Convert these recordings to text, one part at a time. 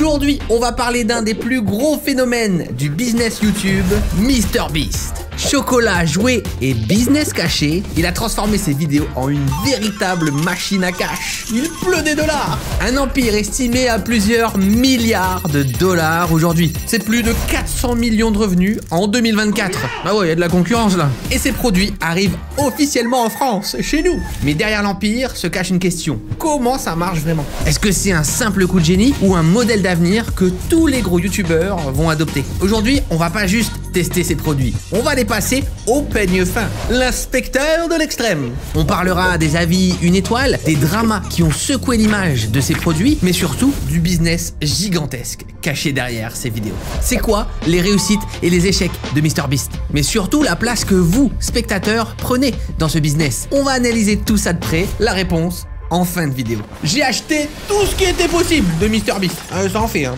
Aujourd'hui, on va parler d'un des plus gros phénomènes du business YouTube, MrBeast. Chocolat, jouet et business caché, il a transformé ses vidéos en une véritable machine à cash. Il pleut des dollars. Un empire estimé à plusieurs milliards de dollars aujourd'hui. C'est plus de 400 millions de revenus en 2024. Ah ouais, il y a de la concurrence là. Et ces produits arrivent officiellement en France, chez nous. Mais derrière l'empire se cache une question. Comment ça marche vraiment? Est-ce que c'est un simple coup de génie ou un modèle d'avenir que tous les gros youtubeurs vont adopter? Aujourd'hui, on va pas juste tester ces produits. On va les passer au peigne fin. L'inspecteur de l'extrême. On parlera des avis une étoile, des dramas qui ont secoué l'image de ces produits, mais surtout du business gigantesque caché derrière ces vidéos. C'est quoi les réussites et les échecs de MrBeast? Mais surtout la place que vous, spectateurs, prenez dans ce business. On va analyser tout ça de près. La réponse en fin de vidéo. J'ai acheté tout ce qui était possible de MrBeast. Ça en fait, hein.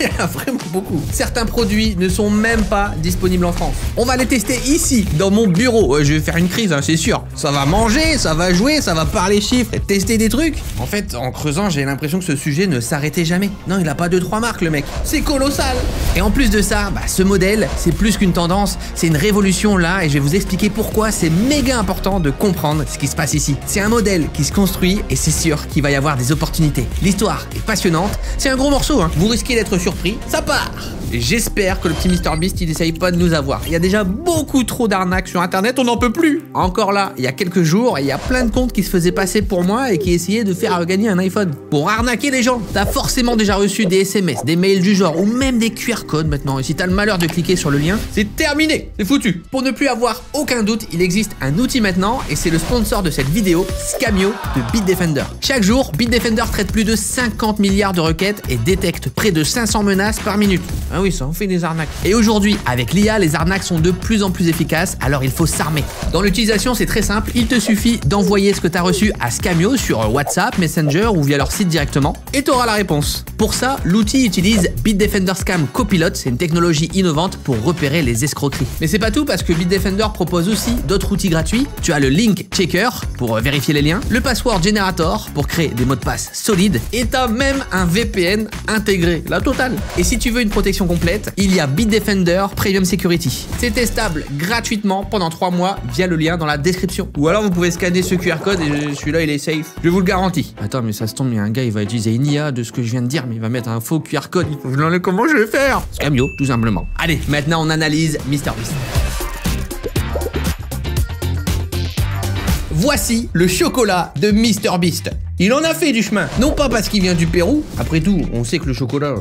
Il y en a vraiment beaucoup. Certains produits ne sont même pas disponibles en France. On va les tester ici, dans mon bureau. Je vais faire une crise, hein, c'est sûr. Ça va manger, ça va jouer, ça va parler chiffres et tester des trucs. En fait, en creusant, j'ai l'impression que ce sujet ne s'arrêtait jamais. Non, il a pas 2-3 marques, le mec. C'est colossal. Et en plus de ça, ce modèle, c'est plus qu'une tendance, c'est une révolution là, et je vais vous expliquer pourquoi c'est méga important de comprendre ce qui se passe ici. C'est un modèle qui se construit et c'est sûr qu'il va y avoir des opportunités. L'histoire est passionnante, c'est un gros morceau, hein. Vous risquez d'être surpris, ça part. J'espère que le petit MrBeast, il essaye pas de nous avoir. Il y a déjà beaucoup trop d'arnaques sur internet, on n'en peut plus. Encore là, il y a quelques jours, il y a plein de comptes qui se faisaient passer pour moi et qui essayaient de faire gagner un iPhone. Pour arnaquer les gens, t'as forcément déjà reçu des SMS, des mails du genre, ou même des QR codes maintenant. Et si t'as le malheur de cliquer sur le lien, c'est terminé, c'est foutu. Pour ne plus avoir aucun doute, il existe un outil maintenant, et c'est le sponsor de cette vidéo, Scamio de Bitdefender. Chaque jour, Bitdefender traite plus de 50 milliards de requêtes et détecte près de 500 menaces par minute. Ah oui, ça en fait des arnaques. Et aujourd'hui, avec l'IA, les arnaques sont de plus en plus efficaces, alors il faut s'armer. Dans l'utilisation, c'est très simple, il te suffit d'envoyer ce que tu as reçu à Scamio sur WhatsApp, Messenger ou via leur site directement, et tu auras la réponse. Pour ça, l'outil utilise Bitdefender Scam Copilot, c'est une technologie innovante pour repérer les escroqueries. Mais c'est pas tout, parce que Bitdefender propose aussi d'autres outils gratuits. Tu as le Link Checker pour vérifier les liens, le Password Generator pour créer des mots de passe solides, et t'as même un VPN intégré, la totale. Et si tu veux une protection complète, il y a Bitdefender Premium Security. C'est testable gratuitement pendant 3 mois via le lien dans la description. Ou alors vous pouvez scanner ce QR code et celui-là il est safe. Je vous le garantis. Attends, mais ça se tombe, il y a un gars, il va utiliser une IA de ce que je viens de dire, mais il va mettre un faux QR code. Il faut que je l'enlève, comment je vais faire? Scamio, tout simplement. Allez, maintenant on analyse MrBeast. Voici le chocolat de MrBeast. Il en a fait du chemin. Non pas parce qu'il vient du Pérou, après tout, on sait que le chocolat,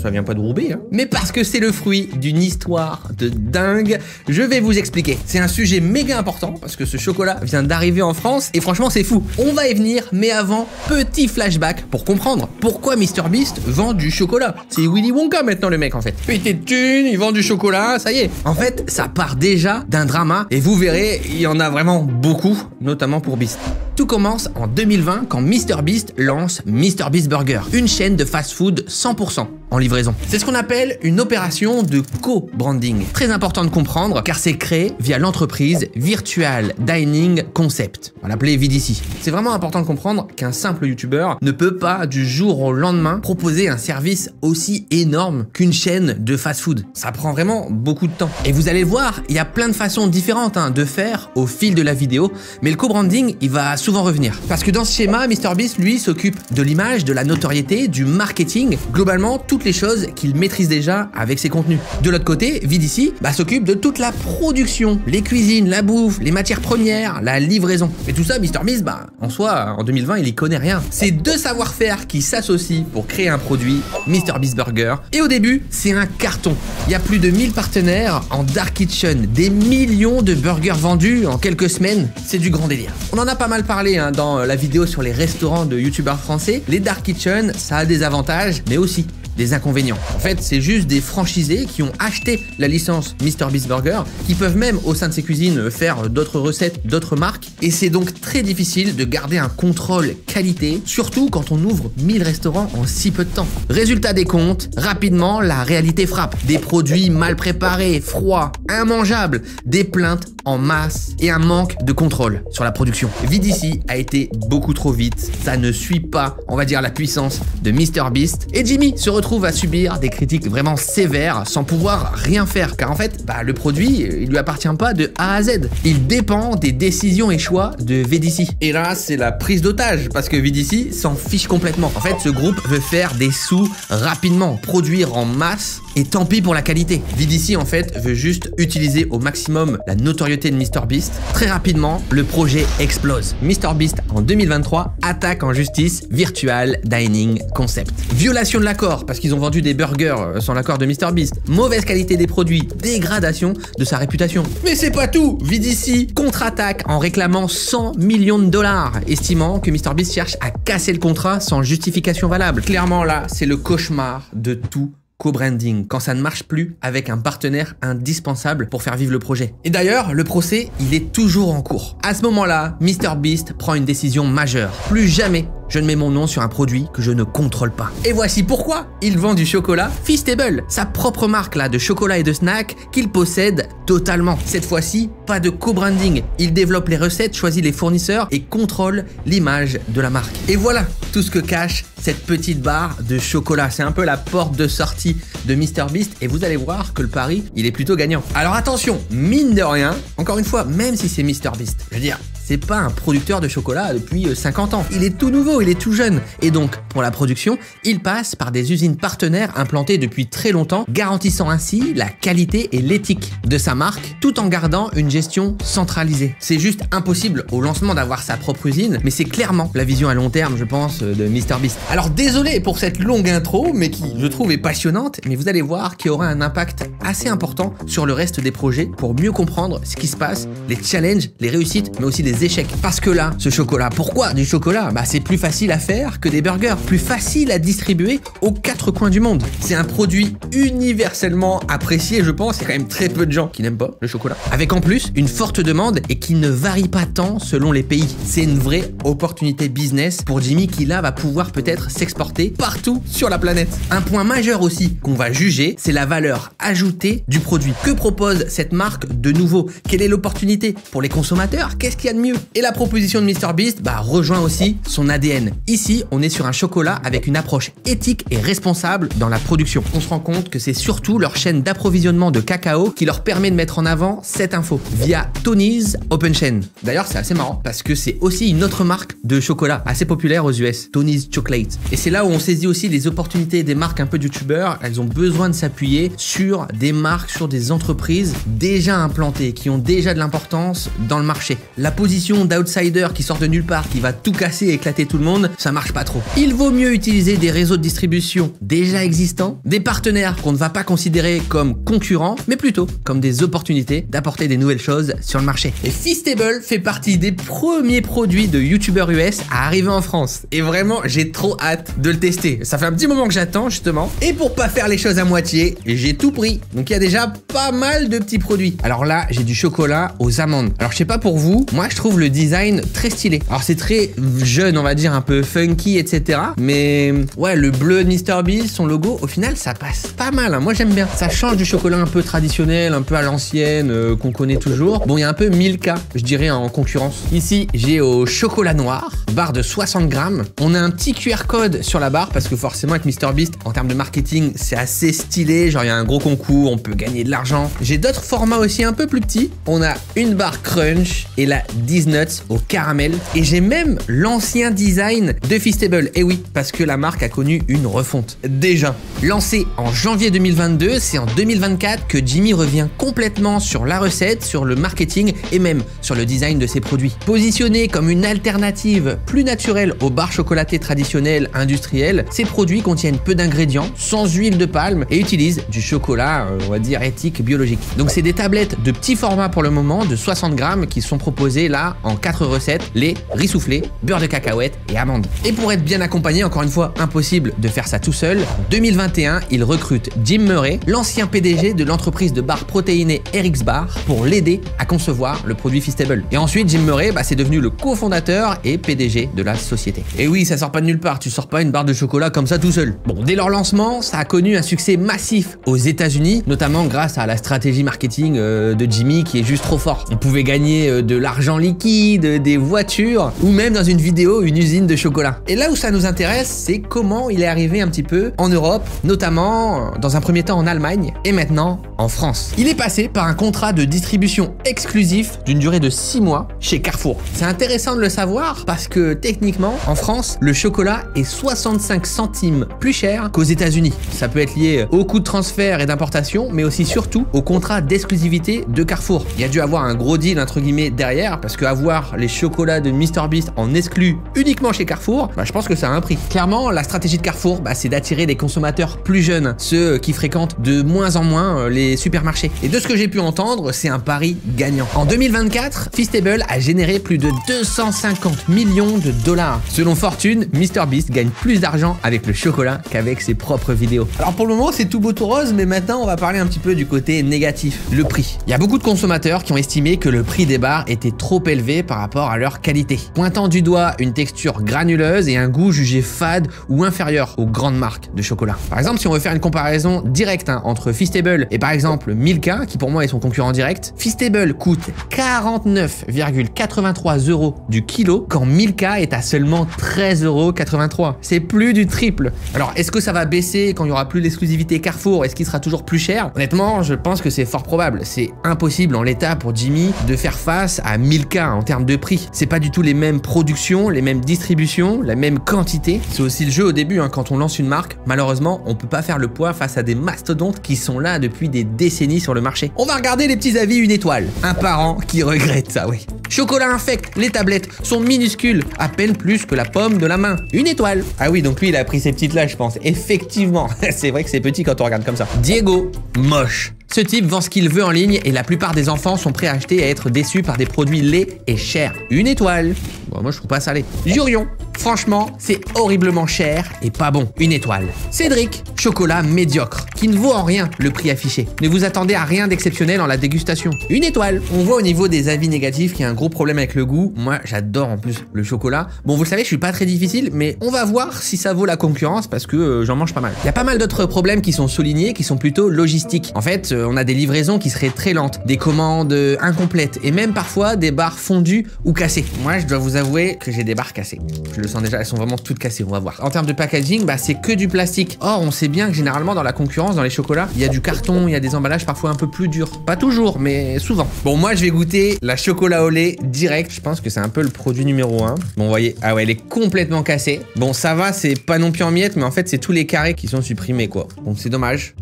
ça vient pas de Roubaix, hein, mais parce que c'est le fruit d'une histoire de dingue. Je vais vous expliquer. C'est un sujet méga important, parce que ce chocolat vient d'arriver en France, et franchement, c'est fou. On va y venir, mais avant, petit flashback pour comprendre pourquoi MrBeast vend du chocolat. C'est Willy Wonka maintenant, le mec, en fait. Pété de thunes, il vend du chocolat, ça y est. En fait, ça part déjà d'un drama, et vous verrez, il y en a vraiment beaucoup, notamment pour Beast. Tout commence en 2020 quand MrBeast lance MrBeast Burger, une chaîne de fast-food 100% en livraison. C'est ce qu'on appelle une opération de co-branding. Très important de comprendre car c'est créé via l'entreprise Virtual Dining Concept. On va l'appeler VDC. C'est vraiment important de comprendre qu'un simple youtubeur ne peut pas du jour au lendemain proposer un service aussi énorme qu'une chaîne de fast-food. Ça prend vraiment beaucoup de temps. Et vous allez le voir, il y a plein de façons différentes de faire au fil de la vidéo, mais le co-branding, il va souvent revenir. Parce que dans ce schéma, MrBeast, lui, s'occupe de l'image, de la notoriété, du marketing, globalement toutes les choses qu'il maîtrise déjà avec ses contenus. De l'autre côté, VDC s'occupe de toute la production, les cuisines, la bouffe, les matières premières, la livraison. Et tout ça, MrBeast, en soi, en 2020, il y connaît rien. C'est deux savoir-faire qui s'associent pour créer un produit, MrBeast Burger. Et au début, c'est un carton. Il y a plus de 1000 partenaires en Dark Kitchen, des millions de burgers vendus en quelques semaines. C'est du grand délire. On en a pas mal parlé dans la vidéo sur les restaurants de youtubeurs français. Les Dark Kitchen, ça a des avantages, mais aussi des inconvénients. En fait, c'est juste des franchisés qui ont acheté la licence MrBeast Burger, qui peuvent même au sein de ces cuisines faire d'autres recettes, d'autres marques, et c'est donc très difficile de garder un contrôle qualité, surtout quand on ouvre 1000 restaurants en si peu de temps. Résultat des comptes, rapidement la réalité frappe. Des produits mal préparés, froids, immangeables, des plaintes en masse et un manque de contrôle sur la production. VDC a été beaucoup trop vite, ça ne suit pas, on va dire, la puissance de MrBeast, et Jimmy se retrouve retrouve à subir des critiques vraiment sévères sans pouvoir rien faire. Car en fait, le produit, il lui appartient pas de A à Z. Il dépend des décisions et choix de VDC. Et là, c'est la prise d'otage parce que VDC s'en fiche complètement. En fait, ce groupe veut faire des sous rapidement, produire en masse et tant pis pour la qualité. VDC en fait veut juste utiliser au maximum la notoriété de MrBeast. Très rapidement, le projet explose. MrBeast en 2023 attaque en justice Virtual Dining Concept. Violation de l'accord parce qu'ils ont vendu des burgers sans l'accord de MrBeast. Mauvaise qualité des produits, dégradation de sa réputation. Mais c'est pas tout. VDC contre-attaque en réclamant 100 millions de dollars, estimant que MrBeast cherche à casser le contrat sans justification valable. Clairement là, c'est le cauchemar de tout co-branding, quand ça ne marche plus avec un partenaire indispensable pour faire vivre le projet. Et d'ailleurs, le procès, il est toujours en cours. À ce moment-là, MrBeast prend une décision majeure. Plus jamais je ne mets mon nom sur un produit que je ne contrôle pas. Et voici pourquoi il vend du chocolat Feastable, sa propre marque là de chocolat et de snacks qu'il possède totalement. Cette fois-ci, pas de co-branding. Il développe les recettes, choisit les fournisseurs et contrôle l'image de la marque. Et voilà tout ce que cache cette petite barre de chocolat. C'est un peu la porte de sortie de MrBeast et vous allez voir que le pari, il est plutôt gagnant. Alors attention, mine de rien, encore une fois, même si c'est MrBeast, je veux dire, c'est pas un producteur de chocolat depuis 50 ans. Il est tout nouveau, il est tout jeune. Et donc, pour la production, il passe par des usines partenaires implantées depuis très longtemps, garantissant ainsi la qualité et l'éthique de sa marque, tout en gardant une gestion centralisée. C'est juste impossible au lancement d'avoir sa propre usine, mais c'est clairement la vision à long terme, je pense, de MrBeast. Alors désolé pour cette longue intro, mais qui, je trouve, est passionnante, mais vous allez voir qu'il y aura un impact assez important sur le reste des projets pour mieux comprendre ce qui se passe, les challenges, les réussites, mais aussi les échecs. Parce que là, ce chocolat, pourquoi du chocolat? C'est plus facile à faire que des burgers, plus facile à distribuer aux quatre coins du monde. C'est un produit universellement apprécié, je pense. Il y a quand même très peu de gens qui n'aiment pas le chocolat. Avec en plus une forte demande et qui ne varie pas tant selon les pays. C'est une vraie opportunité business pour Jimmy qui là va pouvoir peut-être s'exporter partout sur la planète. Un point majeur aussi qu'on va juger, c'est la valeur ajoutée du produit. Que propose cette marque de nouveau? Quelle est l'opportunité pour les consommateurs? Qu'est-ce qu'il y a de mieux? Et la proposition de MrBeast rejoint aussi son ADN. Ici, on est sur un chocolat avec une approche éthique et responsable dans la production. On se rend compte que c'est surtout leur chaîne d'approvisionnement de cacao qui leur permet de mettre en avant cette info via Tony's Open Chain. D'ailleurs, c'est assez marrant parce que c'est aussi une autre marque de chocolat assez populaire aux US, Tony's Chocolate. Et c'est là où on saisit aussi les opportunités des marques un peu youtubeurs. Elles ont besoin de s'appuyer sur des marques, sur des entreprises déjà implantées, qui ont déjà de l'importance dans le marché. La position d'outsider qui sort de nulle part, qui va tout casser et éclater tout le monde, ça marche pas trop. Il vaut mieux utiliser des réseaux de distribution déjà existants, des partenaires qu'on ne va pas considérer comme concurrents, mais plutôt comme des opportunités d'apporter des nouvelles choses sur le marché. Et Feastable fait partie des premiers produits de youtubeurs US à arriver en France. Et vraiment, j'ai trop hâte de le tester. Ça fait un petit moment que j'attends justement. Et pour pas faire les choses à moitié, j'ai tout pris. Donc il y a déjà pas mal de petits produits. Alors là, j'ai du chocolat aux amandes. Alors je sais pas pour vous, moi je trouve le design très stylé. Alors c'est très jeune, on va dire, un peu funky, etc. Mais ouais, le bleu de MrBeast, son logo, au final, ça passe pas mal. Hein. Moi j'aime bien. Ça change du chocolat un peu traditionnel, un peu à l'ancienne, qu'on connaît toujours. Bon, il y a un peu Milka, je dirais, en concurrence. Ici, j'ai au chocolat noir, barre de 60 grammes. On a un petit QR code sur la barre parce que forcément avec MrBeast, en termes de marketing, c'est assez stylé. Genre il y a un gros concours, on peut gagner de l'argent. J'ai d'autres formats aussi un peu plus petits. On a une barre crunch et la 10 nuts au caramel. Et j'ai même l'ancien design de Feastable. Et oui, parce que la marque a connu une refonte. Déjà, lancé en janvier 2022, c'est en 2024 que Jimmy revient complètement sur la recette, sur le marketing et même sur le design de ses produits. Positionné comme une alternative plus naturelle aux barres chocolatées traditionnelles industrielles, ces produits contiennent peu d'ingrédients, sans huile de palme et utilisent du chocolat, on va dire, éthique, biologique. Donc c'est des tablettes de petit format pour le moment, de 60 grammes qui sont proposées là en 4 recettes, lait, riz soufflé, beurre de cacahuète et amandes. Et pour être bien accompagné, encore une fois, impossible de faire ça tout seul, en 2021, il recrute Jim Murray, l'ancien PDG de l'entreprise de barres protéinées RX Bar, pour l'aider à concevoir le produit Feastable. Et ensuite, Jim Murray, c'est devenu le cofondateur et PDG de la société. Et oui, ça sort pas de nulle part, tu sors pas une barre de chocolat comme ça tout seul. Bon, dès leur lancement, ça a connu un succès massif aux États-Unis, notamment grâce à la stratégie marketing de Jimmy qui est juste trop fort. On pouvait gagner de l'argent liquide, des voitures ou même dans une vidéo une usine de chocolat. Et là où ça nous intéresse, c'est comment il est arrivé un petit peu en Europe, notamment dans un premier temps en Allemagne et maintenant en France. Il est passé par un contrat de distribution exclusif d'une durée de 6 mois chez Carrefour. C'est intéressant de le savoir parce que techniquement, en France, le chocolat est 65 centimes plus cher qu'aux États-Unis. Ça peut être lié au coût de transfert et d'importation, mais aussi surtout au contrat d'exclusivité de Carrefour. Il y a dû avoir un gros deal entre guillemets derrière parce qu'avoir les chocolats de MrBeast en exclu uniquement chez Carrefour, je pense que ça a un prix. Clairement, la stratégie de Carrefour, c'est d'attirer des consommateurs plus jeunes, ceux qui fréquentent de moins en moins les supermarchés. Et de ce que j'ai pu entendre, c'est un pari gagnant. En 2024, Feastable a généré plus de 250 millions de dollars. Selon Fortune, MrBeast gagne plus d'argent avec le chocolat qu'avec ses propres vidéos. Alors pour le moment, c'est tout beau tout rose, mais maintenant on va parler un petit peu du côté négatif, le prix. Il y a beaucoup de consommateurs qui ont estimé que le prix des barres était trop élevé par rapport à leur qualité, pointant du doigt une texture granuleuse et un goût jugé fade ou inférieur aux grandes marques de chocolat. Par exemple, si on veut faire une comparaison directe entre Feastable et par exemple Milka, qui pour moi est son concurrent direct, Feastable coûte 49,83 € du kilo quand Milka est à seulement 13,83 €. C'est plus du triple. Alors est-ce que ça va baisser quand il n'y aura plus l'exclusivité Carrefour? Est-ce qu'il sera toujours plus cher? Honnêtement, je pense que c'est fort probable. C'est impossible en l'état pour Jimmy de faire face à Milka en termes de prix. C'est pas du tout les mêmes productions, les mêmes distributions, la même quantité. C'est aussi le jeu au début, quand on lance une marque, malheureusement, on peut pas faire le poids face à des mastodontes qui sont là depuis des décennies sur le marché. On va regarder les petits avis une étoile. Un parent qui regrette ça, oui. Chocolat infect, les tablettes sont minuscules, à peine plus que la paume de la main. Une étoile. Ah oui, donc lui, il a pris ces petites là, je pense. Effectivement, c'est vrai que c'est petit quand on regarde comme ça. Diego, moche. Ce type vend ce qu'il veut en ligne et la plupart des enfants sont prêts à acheter et à être déçus par des produits laids et chers. Une étoile. Bon, moi je trouve pas ça laid. Jurion, franchement, c'est horriblement cher et pas bon. Une étoile. Cédric, chocolat médiocre, qui ne vaut en rien le prix affiché. Ne vous attendez à rien d'exceptionnel dans la dégustation. Une étoile. On voit au niveau des avis négatifs qu'il y a un gros problème avec le goût. Moi, j'adore en plus le chocolat. Bon, vous le savez, je suis pas très difficile, mais on va voir si ça vaut la concurrence parce que j'en mange pas mal. Il y a pas mal d'autres problèmes qui sont soulignés, qui sont plutôt logistiques. En fait, on a des livraisons qui seraient très lentes, des commandes incomplètes et même parfois des barres fondues ou cassées. Moi, je dois vous avouer que j'ai des barres cassées. Je le sens déjà, elles sont vraiment toutes cassées, on va voir. En termes de packaging, c'est que du plastique. Or, on sait bien que généralement dans la concurrence, dans les chocolats, il y a du carton, il y a des emballages parfois un peu plus durs. Pas toujours, mais souvent. Bon, moi, je vais goûter la chocolat au lait direct. Je pense que c'est un peu le produit numéro 1. Bon, vous voyez, ah ouais, elle est complètement cassée. Bon, ça va, c'est pas non plus en miettes, mais en fait, c'est tous les carrés qui sont supprimés, quoi. Donc, c'est dommage.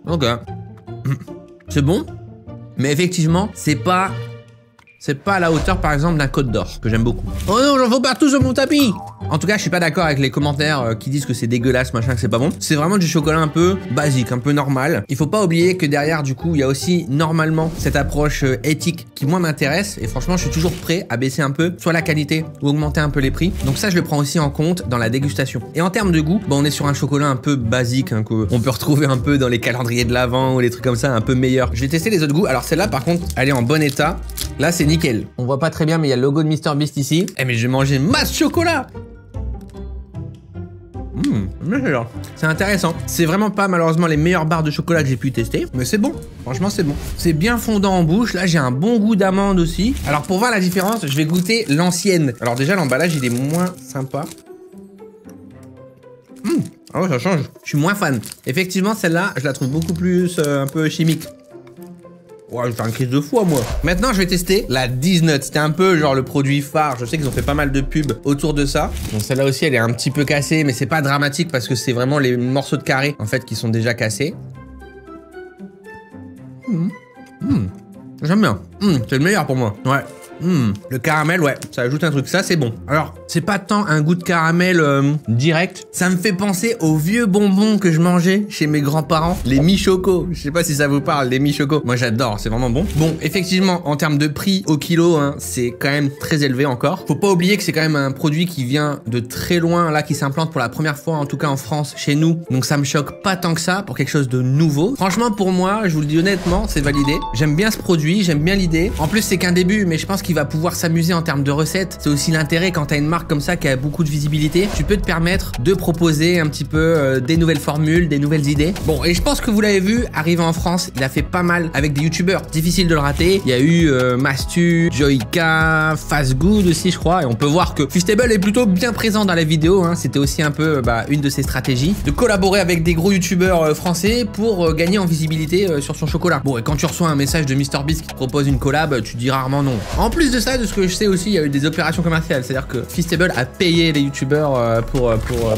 Ok. C'est bon, mais effectivement, c'est pas à la hauteur, par exemple, d'un Côte d'Or, que j'aime beaucoup. Oh non, j'en veux partout sur mon tapis. En tout cas, je suis pas d'accord avec les commentaires qui disent que c'est dégueulasse, machin, que c'est pas bon. C'est vraiment du chocolat un peu basique, un peu normal. Il faut pas oublier que derrière, du coup, il y a aussi normalement cette approche éthique qui, moi, m'intéresse. Et franchement, je suis toujours prêt à baisser un peu, soit la qualité ou augmenter un peu les prix. Donc ça, je le prends aussi en compte dans la dégustation. Et en termes de goût, on est sur un chocolat un peu basique, qu'on peut retrouver un peu dans les calendriers de l'Avent ou les trucs comme ça, un peu meilleur. Je vais tester les autres goûts. Alors celle-là, par contre, elle est en bon état. Là, c'est nickel. On voit pas très bien, mais il y a le logo de MrBeast ici. Eh, mais je vais manger masse chocolat. C'est intéressant. C'est vraiment pas malheureusement les meilleures barres de chocolat que j'ai pu tester, mais c'est bon. Franchement, c'est bon. C'est bien fondant en bouche. Là, j'ai un bon goût d'amande aussi. Alors, pour voir la différence, je vais goûter l'ancienne. Alors déjà, l'emballage, il est moins sympa. Ah ouais, ça change. Je suis moins fan. Effectivement, celle-là, je la trouve beaucoup plus un peu chimique. Ouais, j'ai un crise de foi, moi. Maintenant, je vais tester la Disnut. C'était un peu genre le produit phare. Je sais qu'ils ont fait pas mal de pubs autour de ça. Donc celle-là aussi, elle est un petit peu cassée, mais c'est pas dramatique parce que c'est vraiment les morceaux de carré, en fait, qui sont déjà cassés. J'aime bien. C'est le meilleur pour moi. Ouais. Le caramel, ouais, ça ajoute un truc, ça c'est bon. Alors, c'est pas tant un goût de caramel direct, ça me fait penser aux vieux bonbons que je mangeais chez mes grands-parents, les mi-choco. Je sais pas si ça vous parle, les mi-choco. Moi j'adore, c'est vraiment bon. Bon, effectivement, en termes de prix au kilo, c'est quand même très élevé encore. Faut pas oublier que c'est quand même un produit qui vient de très loin, là, qui s'implante pour la première fois, en tout cas en France, chez nous. Donc ça me choque pas tant que ça pour quelque chose de nouveau. Franchement, pour moi, je vous le dis honnêtement, c'est validé. J'aime bien ce produit, j'aime bien l'idée. En plus, c'est qu'un début, mais je pense qu'il qui va pouvoir s'amuser en termes de recettes. C'est aussi l'intérêt quand t'as une marque comme ça qui a beaucoup de visibilité. Tu peux te permettre de proposer un petit peu des nouvelles formules, des nouvelles idées. Bon, et je pense que vous l'avez vu, arrivé en France, il a fait pas mal avec des youtubeurs. Difficile de le rater. Il y a eu Mastu, Joyka, Fastgood aussi, je crois. Et on peut voir que Feastable est plutôt bien présent dans la vidéo. Hein. C'était aussi un peu une de ses stratégies de collaborer avec des gros youtubeurs français pour gagner en visibilité sur son chocolat. Bon, et quand tu reçois un message de MrBeast qui te propose une collab, tu dis rarement non. En plus de ça, de ce que je sais aussi, il y a eu des opérations commerciales. C'est-à-dire que Feastable a payé les youtubeurs pour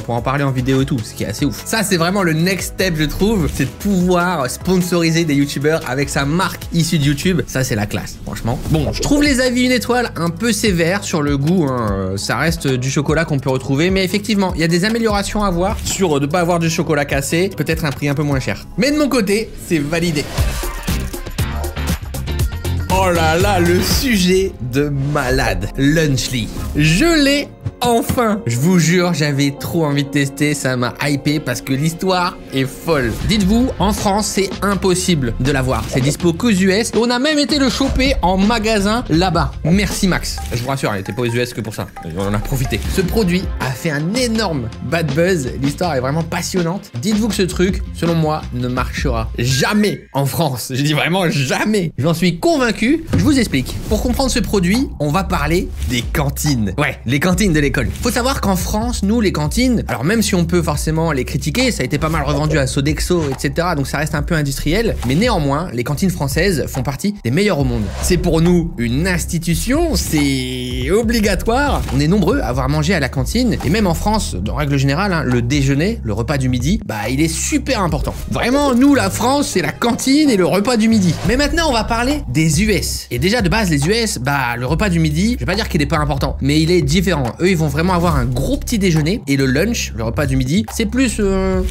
en parler en vidéo et tout, ce qui est assez ouf. Ça, c'est vraiment le next step, je trouve. C'est de pouvoir sponsoriser des youtubeurs avec sa marque issue de YouTube. Ça, c'est la classe, franchement. Bon, je trouve les avis 1 étoile un peu sévères sur le goût. Hein. Ça reste du chocolat qu'on peut retrouver, mais effectivement, il y a des améliorations à voir sur de pas avoir du chocolat cassé, peut-être un prix un peu moins cher. Mais de mon côté, c'est validé. Oh là là, le sujet de malade, Lunchly. Je l'ai enfin. Je vous jure, j'avais trop envie de tester, ça m'a hypé parce que l'histoire est folle. Dites-vous, en France, c'est impossible de l'avoir. C'est dispo qu'aux US. On a même été le choper en magasin là-bas. Merci Max. Je vous rassure, il n'était pas aux US que pour ça. On en a profité. Ce produit a fait un énorme bad buzz. L'histoire est vraiment passionnante. Dites-vous que ce truc, selon moi, ne marchera jamais en France. Je dis vraiment jamais. J'en suis convaincu. Je vous explique. Pour comprendre ce produit, on va parler des cantines. Ouais, les cantines de l'école. Faut savoir qu'en France, nous, les cantines, alors même si on peut forcément les critiquer, ça a été pas mal revendu à Sodexo, etc. Donc ça reste un peu industriel. Mais néanmoins, les cantines françaises font partie des meilleures au monde. C'est pour nous une institution, c'est obligatoire. On est nombreux à avoir mangé à la cantine. Et même en France, en règle générale, hein, le déjeuner, le repas du midi, il est super important. Vraiment, nous, la France, c'est la cantine et le repas du midi. Mais maintenant, on va parler des US. Et déjà, de base, les US, le repas du midi, je vais pas dire qu'il est pas important, mais il est différent. Eux, ils vont vraiment avoir un gros petit déjeuner et le lunch, le repas du midi, c'est plus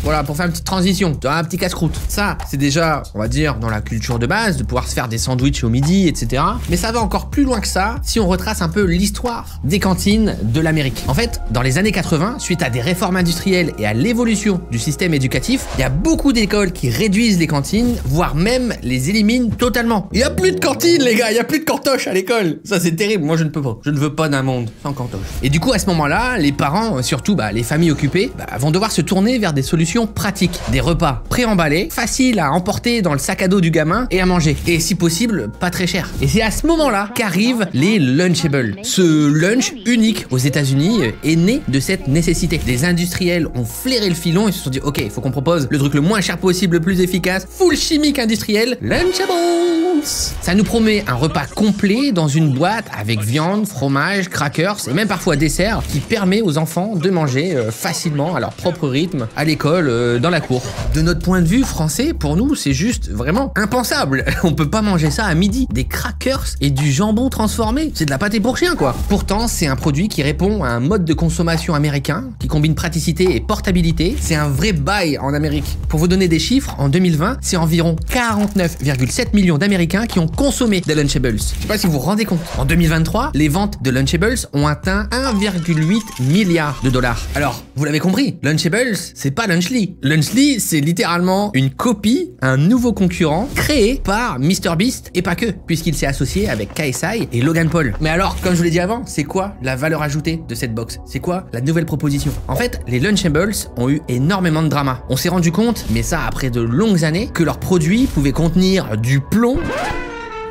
voilà, pour faire une petite transition, un petit casse-croûte. Ça, c'est déjà, on va dire, dans la culture de base, de pouvoir se faire des sandwichs au midi, etc. Mais ça va encore plus loin que ça si on retrace un peu l'histoire des cantines de l'Amérique. En fait, dans les années 80, suite à des réformes industrielles et à l'évolution du système éducatif, il y a beaucoup d'écoles qui réduisent les cantines, voire même les éliminent totalement. Il y a plus de cantines, les gars, il y a plus de cantoches à l'école. Ça, c'est terrible. Moi, je ne peux pas. Je ne veux pas d'un monde sans cantoche. Et du coup, à ce moment-là, les parents, surtout les familles occupées, vont devoir se tourner vers des solutions pratiques. Des repas préemballés, faciles à emporter dans le sac à dos du gamin et à manger. Et si possible, pas très cher. Et c'est à ce moment-là qu'arrivent les Lunchables. Ce lunch unique aux États-Unis est né de cette nécessité. Des industriels ont flairé le filon et se sont dit, ok, il faut qu'on propose le truc le moins cher possible, le plus efficace, full chimique industriel, Lunchables. Ça nous promet un repas complet dans une boîte avec viande, fromage, crackers et même parfois dessert qui permet aux enfants de manger facilement à leur propre rythme à l'école, dans la cour. De notre point de vue français, pour nous, c'est juste vraiment impensable. On peut pas manger ça à midi. Des crackers et du jambon transformé, c'est de la pâté pour chien quoi. Pourtant, c'est un produit qui répond à un mode de consommation américain qui combine praticité et portabilité. C'est un vrai buy en Amérique. Pour vous donner des chiffres, en 2020, c'est environ 49,7 millions d'Américains qui ont consommé des Lunchables. Je sais pas si vous vous rendez compte. En 2023, les ventes de Lunchables ont atteint 1,8 milliard de dollars. Alors, vous l'avez compris, Lunchables, c'est pas Lunchly. Lunchly, c'est littéralement une copie, un nouveau concurrent créé par MrBeast et pas que, puisqu'il s'est associé avec KSI et Logan Paul. Mais alors, comme je vous l'ai dit avant, c'est quoi la valeur ajoutée de cette box? C'est quoi la nouvelle proposition? En fait, les Lunchables ont eu énormément de drama. On s'est rendu compte, mais ça après de longues années, que leurs produits pouvaient contenir du plomb.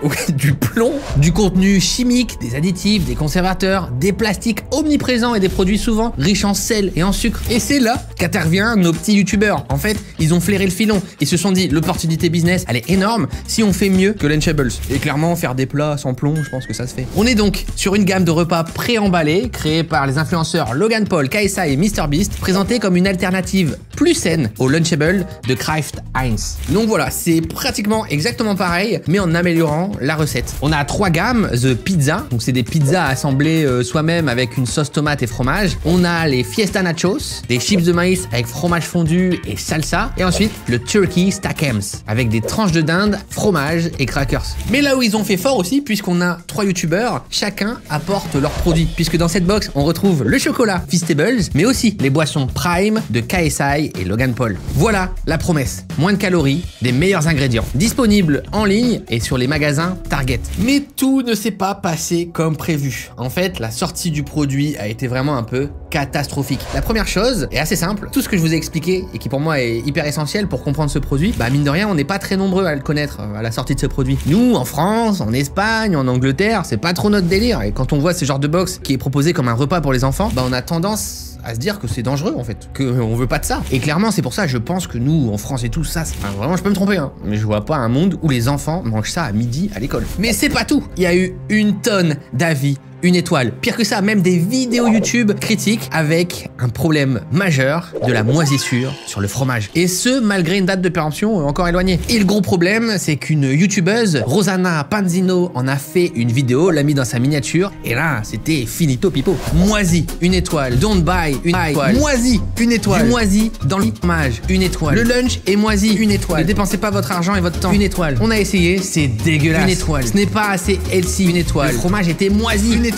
Oui, du plomb, du contenu chimique, des additifs, des conservateurs, des plastiques omniprésents et des produits souvent riches en sel et en sucre. Et c'est là qu'interviennent nos petits youtubeurs. En fait, ils ont flairé le filon. Ils se sont dit, l'opportunité business, elle est énorme si on fait mieux que Lunchables. Et clairement, faire des plats sans plomb, je pense que ça se fait. On est donc sur une gamme de repas préemballés, créés par les influenceurs Logan Paul, KSI et MrBeast, présentés comme une alternative plus saine aux Lunchables de Kraft Heinz. Donc voilà, c'est pratiquement exactement pareil, mais en améliorant la recette. On a 3 gammes, The Pizza, donc c'est des pizzas assemblées soi-même avec une sauce tomate et fromage. On a les Fiesta Nachos, des chips de maïs avec fromage fondu et salsa. Et ensuite, le Turkey Stack'ems, avec des tranches de dinde, fromage et crackers. Mais là où ils ont fait fort aussi, puisqu'on a 3 youtubeurs, chacun apporte leur produit. Puisque dans cette box, on retrouve le chocolat Feastables, mais aussi les boissons Prime de KSI et Logan Paul. Voilà la promesse. Moins de calories, des meilleurs ingrédients. Disponible en ligne et sur les magasins magasin Target. Mais tout ne s'est pas passé comme prévu. En fait, la sortie du produit a été vraiment un peu catastrophique. La première chose est assez simple. Tout ce que je vous ai expliqué et qui pour moi est hyper essentiel pour comprendre ce produit, bah mine de rien, on n'est pas très nombreux à le connaître à la sortie de ce produit. Nous, en France, en Espagne, en Angleterre, c'est pas trop notre délire. Et quand on voit ce genre de box qui est proposé comme un repas pour les enfants, bah on a tendance à se dire que c'est dangereux en fait, qu'on veut pas de ça. Et clairement, c'est pour ça, je pense que nous, en France et tout ça, enfin, vraiment, je peux me tromper, hein, mais je vois pas un monde où les enfants mangent ça à midi à l'école. Mais c'est pas tout. Il y a eu une tonne d'avis, une étoile. Pire que ça, même des vidéos YouTube critiques avec un problème majeur de la moisissure sur le fromage. Et ce, malgré une date de péremption encore éloignée. Et le gros problème, c'est qu'une youtubeuse, Rosanna Panzino, en a fait une vidéo, l'a mis dans sa miniature, et là, c'était finito pipo. Moisi, une étoile. Don't buy, une étoile. Moisi, une étoile. Du moisi dans le fromage, une étoile. Le lunch est moisi, une étoile. Ne dépensez pas votre argent et votre temps, une étoile. On a essayé, c'est dégueulasse. Une étoile. Ce n'est pas assez healthy, une étoile. Le fromage était moisi, une étoile.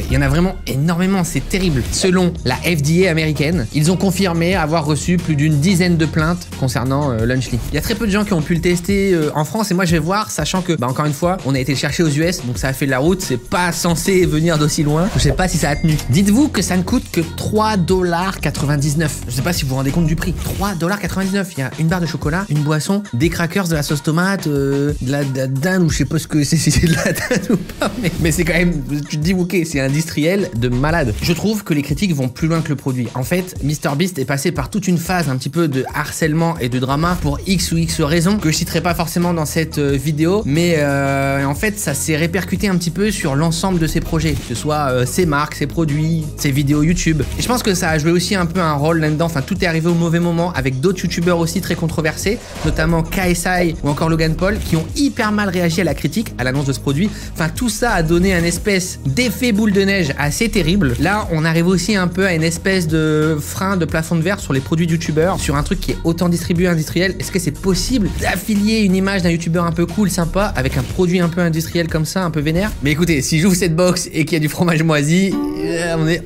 Il y en a vraiment énormément, c'est terrible. Selon la FDA américaine, ils ont confirmé avoir reçu plus d'une dizaine de plaintes concernant Lunchly. Il y a très peu de gens qui ont pu le tester en France et moi je vais voir, sachant que, bah encore une fois, on a été le chercher aux US, donc ça a fait de la route, c'est pas censé venir d'aussi loin. Je sais pas si ça a tenu. Dites-vous que ça ne coûte que 3,99 $. Je sais pas si vous vous rendez compte du prix. 3,99 $. Il y a une barre de chocolat, une boisson, des crackers, de la sauce tomate, de la dinde ou je sais pas ce que c'est, si c'est de la dinde ou pas, mais c'est quand même, tu te dis ok, c'est industriel de malade. Je trouve que les critiques vont plus loin que le produit. En fait, MrBeast est passé par toute une phase un petit peu de harcèlement et de drama pour X ou X raisons que je citerai pas forcément dans cette vidéo, mais en fait, ça s'est répercuté un petit peu sur l'ensemble de ses projets, que ce soit ses marques, ses produits, ses vidéos YouTube. Et je pense que ça a joué aussi un peu un rôle là-dedans. Enfin, tout est arrivé au mauvais moment avec d'autres youtubeurs aussi très controversés, notamment KSI ou encore Logan Paul, qui ont hyper mal réagi à la critique, à l'annonce de ce produit. Enfin, tout ça a donné un espèce d'effet boule de neige assez terrible. Là, on arrive aussi un peu à une espèce de frein de plafond de verre sur les produits de youtubeurs, sur un truc qui est autant distribué industriel. Est-ce que c'est possible d'affilier une image d'un youtubeur un peu cool, sympa, avec un produit un peu industriel comme ça, un peu vénère? Mais écoutez, si j'ouvre cette box et qu'il y a du fromage moisi,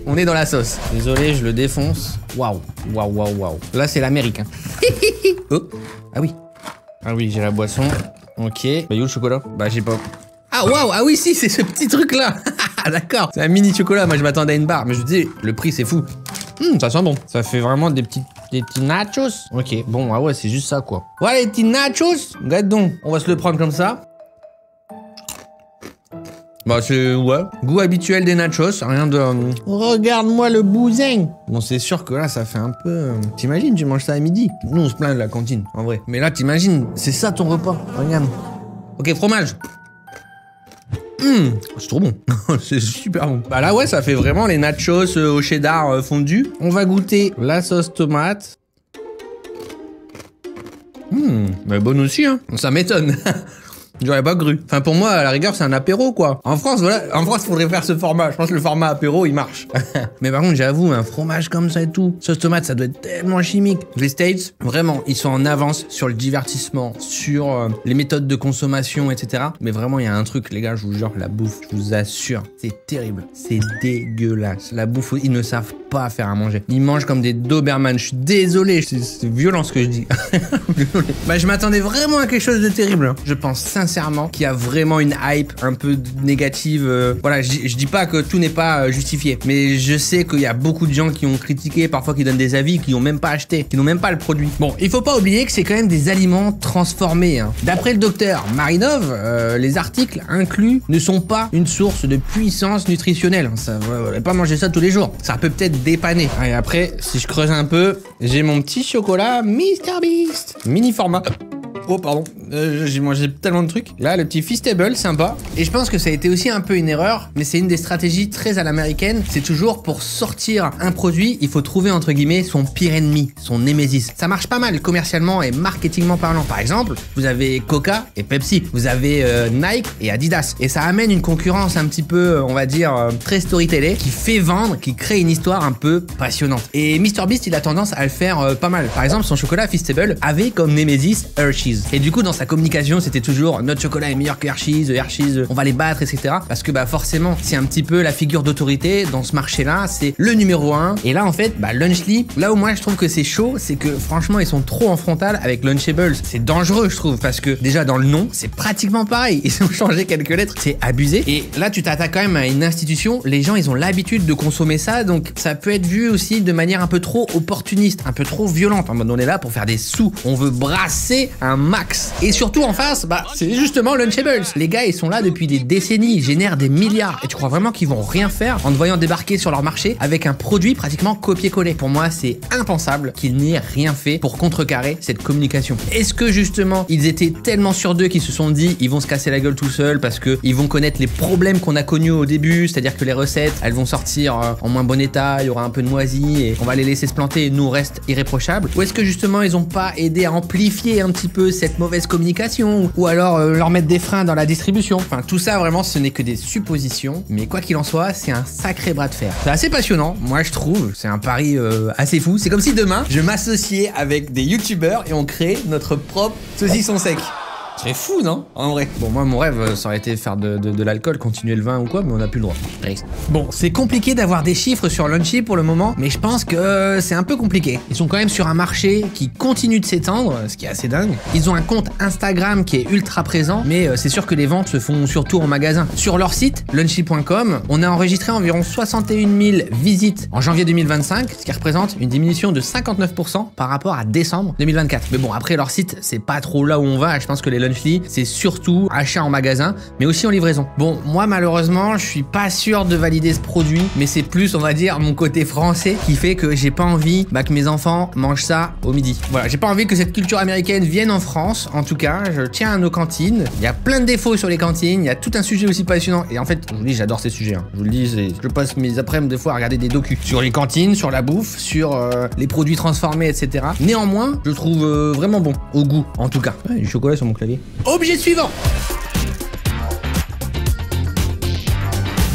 on est dans la sauce. Désolé, je le défonce. Waouh, waouh, waouh, waouh. Là, c'est l'Amérique. Hein. Oh, ah oui, j'ai la boisson. Ok. Bah, où le chocolat? Bah, j'ai pas. Ah waouh, ah oui si, c'est ce petit truc là. D'accord, c'est un mini chocolat, moi je m'attendais à une barre, mais je me dis, le prix c'est fou. Ça sent bon, ça fait vraiment des petits nachos. Ok, bon, ah ouais, c'est juste ça quoi. Voilà les petits nachos, regarde donc, on va se le prendre comme ça. Bah c'est, ouais, goût habituel des nachos, rien de... Regarde-moi le bousin. Bon, c'est sûr que là, ça fait un peu... T'imagines, tu manges ça à midi? Nous, on se plaint de la cantine, en vrai. Mais là, t'imagines, c'est ça ton repas, regarde. Ok, fromage. C'est trop bon. C'est super bon. Bah là ouais, ça fait vraiment les nachos au cheddar fondu. On va goûter la sauce tomate. Bah bonne aussi hein. Ça m'étonne. J'aurais pas cru. Enfin pour moi à la rigueur c'est un apéro quoi. En France voilà, en France faudrait faire ce format. Je pense que le format apéro il marche. Mais par contre j'avoue un fromage comme ça et tout, sauce tomate ça doit être tellement chimique. Les States vraiment ils sont en avance sur le divertissement, sur les méthodes de consommation etc. Mais vraiment il y a un truc les gars, je vous jure la bouffe, je vous assure, c'est terrible, c'est dégueulasse. La bouffe ils ne savent pas faire à manger. Ils mangent comme des Doberman. Je suis désolé, c'est violent ce que je dis. Bah je m'attendais vraiment à quelque chose de terrible. Hein. Je pense sincèrement qu'il y a vraiment une hype un peu négative. Voilà, je dis pas que tout n'est pas justifié, mais je sais qu'il y a beaucoup de gens qui ont critiqué, parfois qui donnent des avis, qui n'ont même pas acheté, qui n'ont même pas le produit. Bon, il faut pas oublier que c'est quand même des aliments transformés. Hein. D'après le docteur Marinov, les articles inclus ne sont pas une source de puissance nutritionnelle. Ça, on va pas manger ça tous les jours. Ça peut peut-être dépanner. Et après, si je creuse un peu, j'ai mon petit chocolat MrBeast, mini format. Oh pardon, j'ai mangé tellement de trucs. Là, le petit Feastable, sympa. Et je pense que ça a été aussi un peu une erreur, mais c'est une des stratégies très à l'américaine. C'est toujours pour sortir un produit, il faut trouver entre guillemets son pire ennemi, son némésis. Ça marche pas mal commercialement et marketingement parlant. Par exemple, vous avez Coca et Pepsi, vous avez Nike et Adidas. Et ça amène une concurrence un petit peu, on va dire, très storytellée, qui fait vendre, qui crée une histoire un peu passionnante. Et MrBeast, il a tendance à le faire pas mal. Par exemple, son chocolat Feastable avait comme némésis Hershey's. Et du coup, dans sa Sa communication, c'était toujours notre chocolat est meilleur que Hershey's, on va les battre, etc. Parce que bah forcément, c'est un petit peu la figure d'autorité dans ce marché-là, c'est le numéro 1. Et là, en fait, bah Lunchly, là où moi je trouve que c'est chaud, c'est que franchement, ils sont trop en frontal avec Lunchables. C'est dangereux, je trouve, parce que déjà dans le nom, c'est pratiquement pareil. Ils ont changé quelques lettres, c'est abusé. Et là, tu t'attaques quand même à une institution. Les gens, ils ont l'habitude de consommer ça, donc ça peut être vu aussi de manière un peu trop opportuniste, un peu trop violente. En mode, on est là pour faire des sous, on veut brasser un max. Et surtout en face, bah c'est justement Lunchables. Les gars, ils sont là depuis des décennies, ils génèrent des milliards. Et tu crois vraiment qu'ils vont rien faire en te voyant débarquer sur leur marché avec un produit pratiquement copié-collé? Pour moi, c'est impensable qu'ils n'aient rien fait pour contrecarrer cette communication. Est-ce que justement, ils étaient tellement sûrs d'eux qu'ils se sont dit ils vont se casser la gueule tout seuls parce que ils vont connaître les problèmes qu'on a connus au début, c'est-à-dire que les recettes, elles vont sortir en moins bon état, il y aura un peu de moisi et on va les laisser se planter et nous on reste irréprochables? Ou est-ce que justement ils ont pas aidé à amplifier un petit peu cette mauvaise communication, ou alors leur mettre des freins dans la distribution? Enfin, tout ça vraiment, ce n'est que des suppositions, mais quoi qu'il en soit, c'est un sacré bras de fer. C'est assez passionnant, moi je trouve, c'est un pari assez fou. C'est comme si demain je m'associais avec des youtubeurs et on crée notre propre saucisson sec. C'est fou, non? En vrai. Bon, moi, mon rêve, ça aurait été faire de l'alcool, continuer le vin ou quoi, mais on n'a plus le droit. Bon, c'est compliqué d'avoir des chiffres sur Lunchly pour le moment, mais je pense que c'est un peu compliqué. Ils sont quand même sur un marché qui continue de s'étendre, ce qui est assez dingue. Ils ont un compte Instagram qui est ultra présent, mais c'est sûr que les ventes se font surtout en magasin. Sur leur site, lunchly.com, on a enregistré environ 61 000 visites en janvier 2025, ce qui représente une diminution de 59% par rapport à décembre 2024. Mais bon, après, leur site, c'est pas trop là où on va. Je pense que les Lunchly, c'est surtout achat en magasin, mais aussi en livraison. Bon, moi malheureusement, je suis pas sûr de valider ce produit, mais c'est plus, on va dire, mon côté français qui fait que j'ai pas envie que mes enfants mangent ça au midi. Voilà, j'ai pas envie que cette culture américaine vienne en France. En tout cas, je tiens à nos cantines. Il y a plein de défauts sur les cantines, il y a tout un sujet aussi passionnant. Et en fait, je vous dis, j'adore ces sujets. Je vous le dis, je passe mes après-midi des fois à regarder des docus sur les cantines, sur la bouffe, sur les produits transformés, etc. Néanmoins, je trouve vraiment bon, au goût, en tout cas. Ouais, du chocolat sur mon clavier. Objet suivant.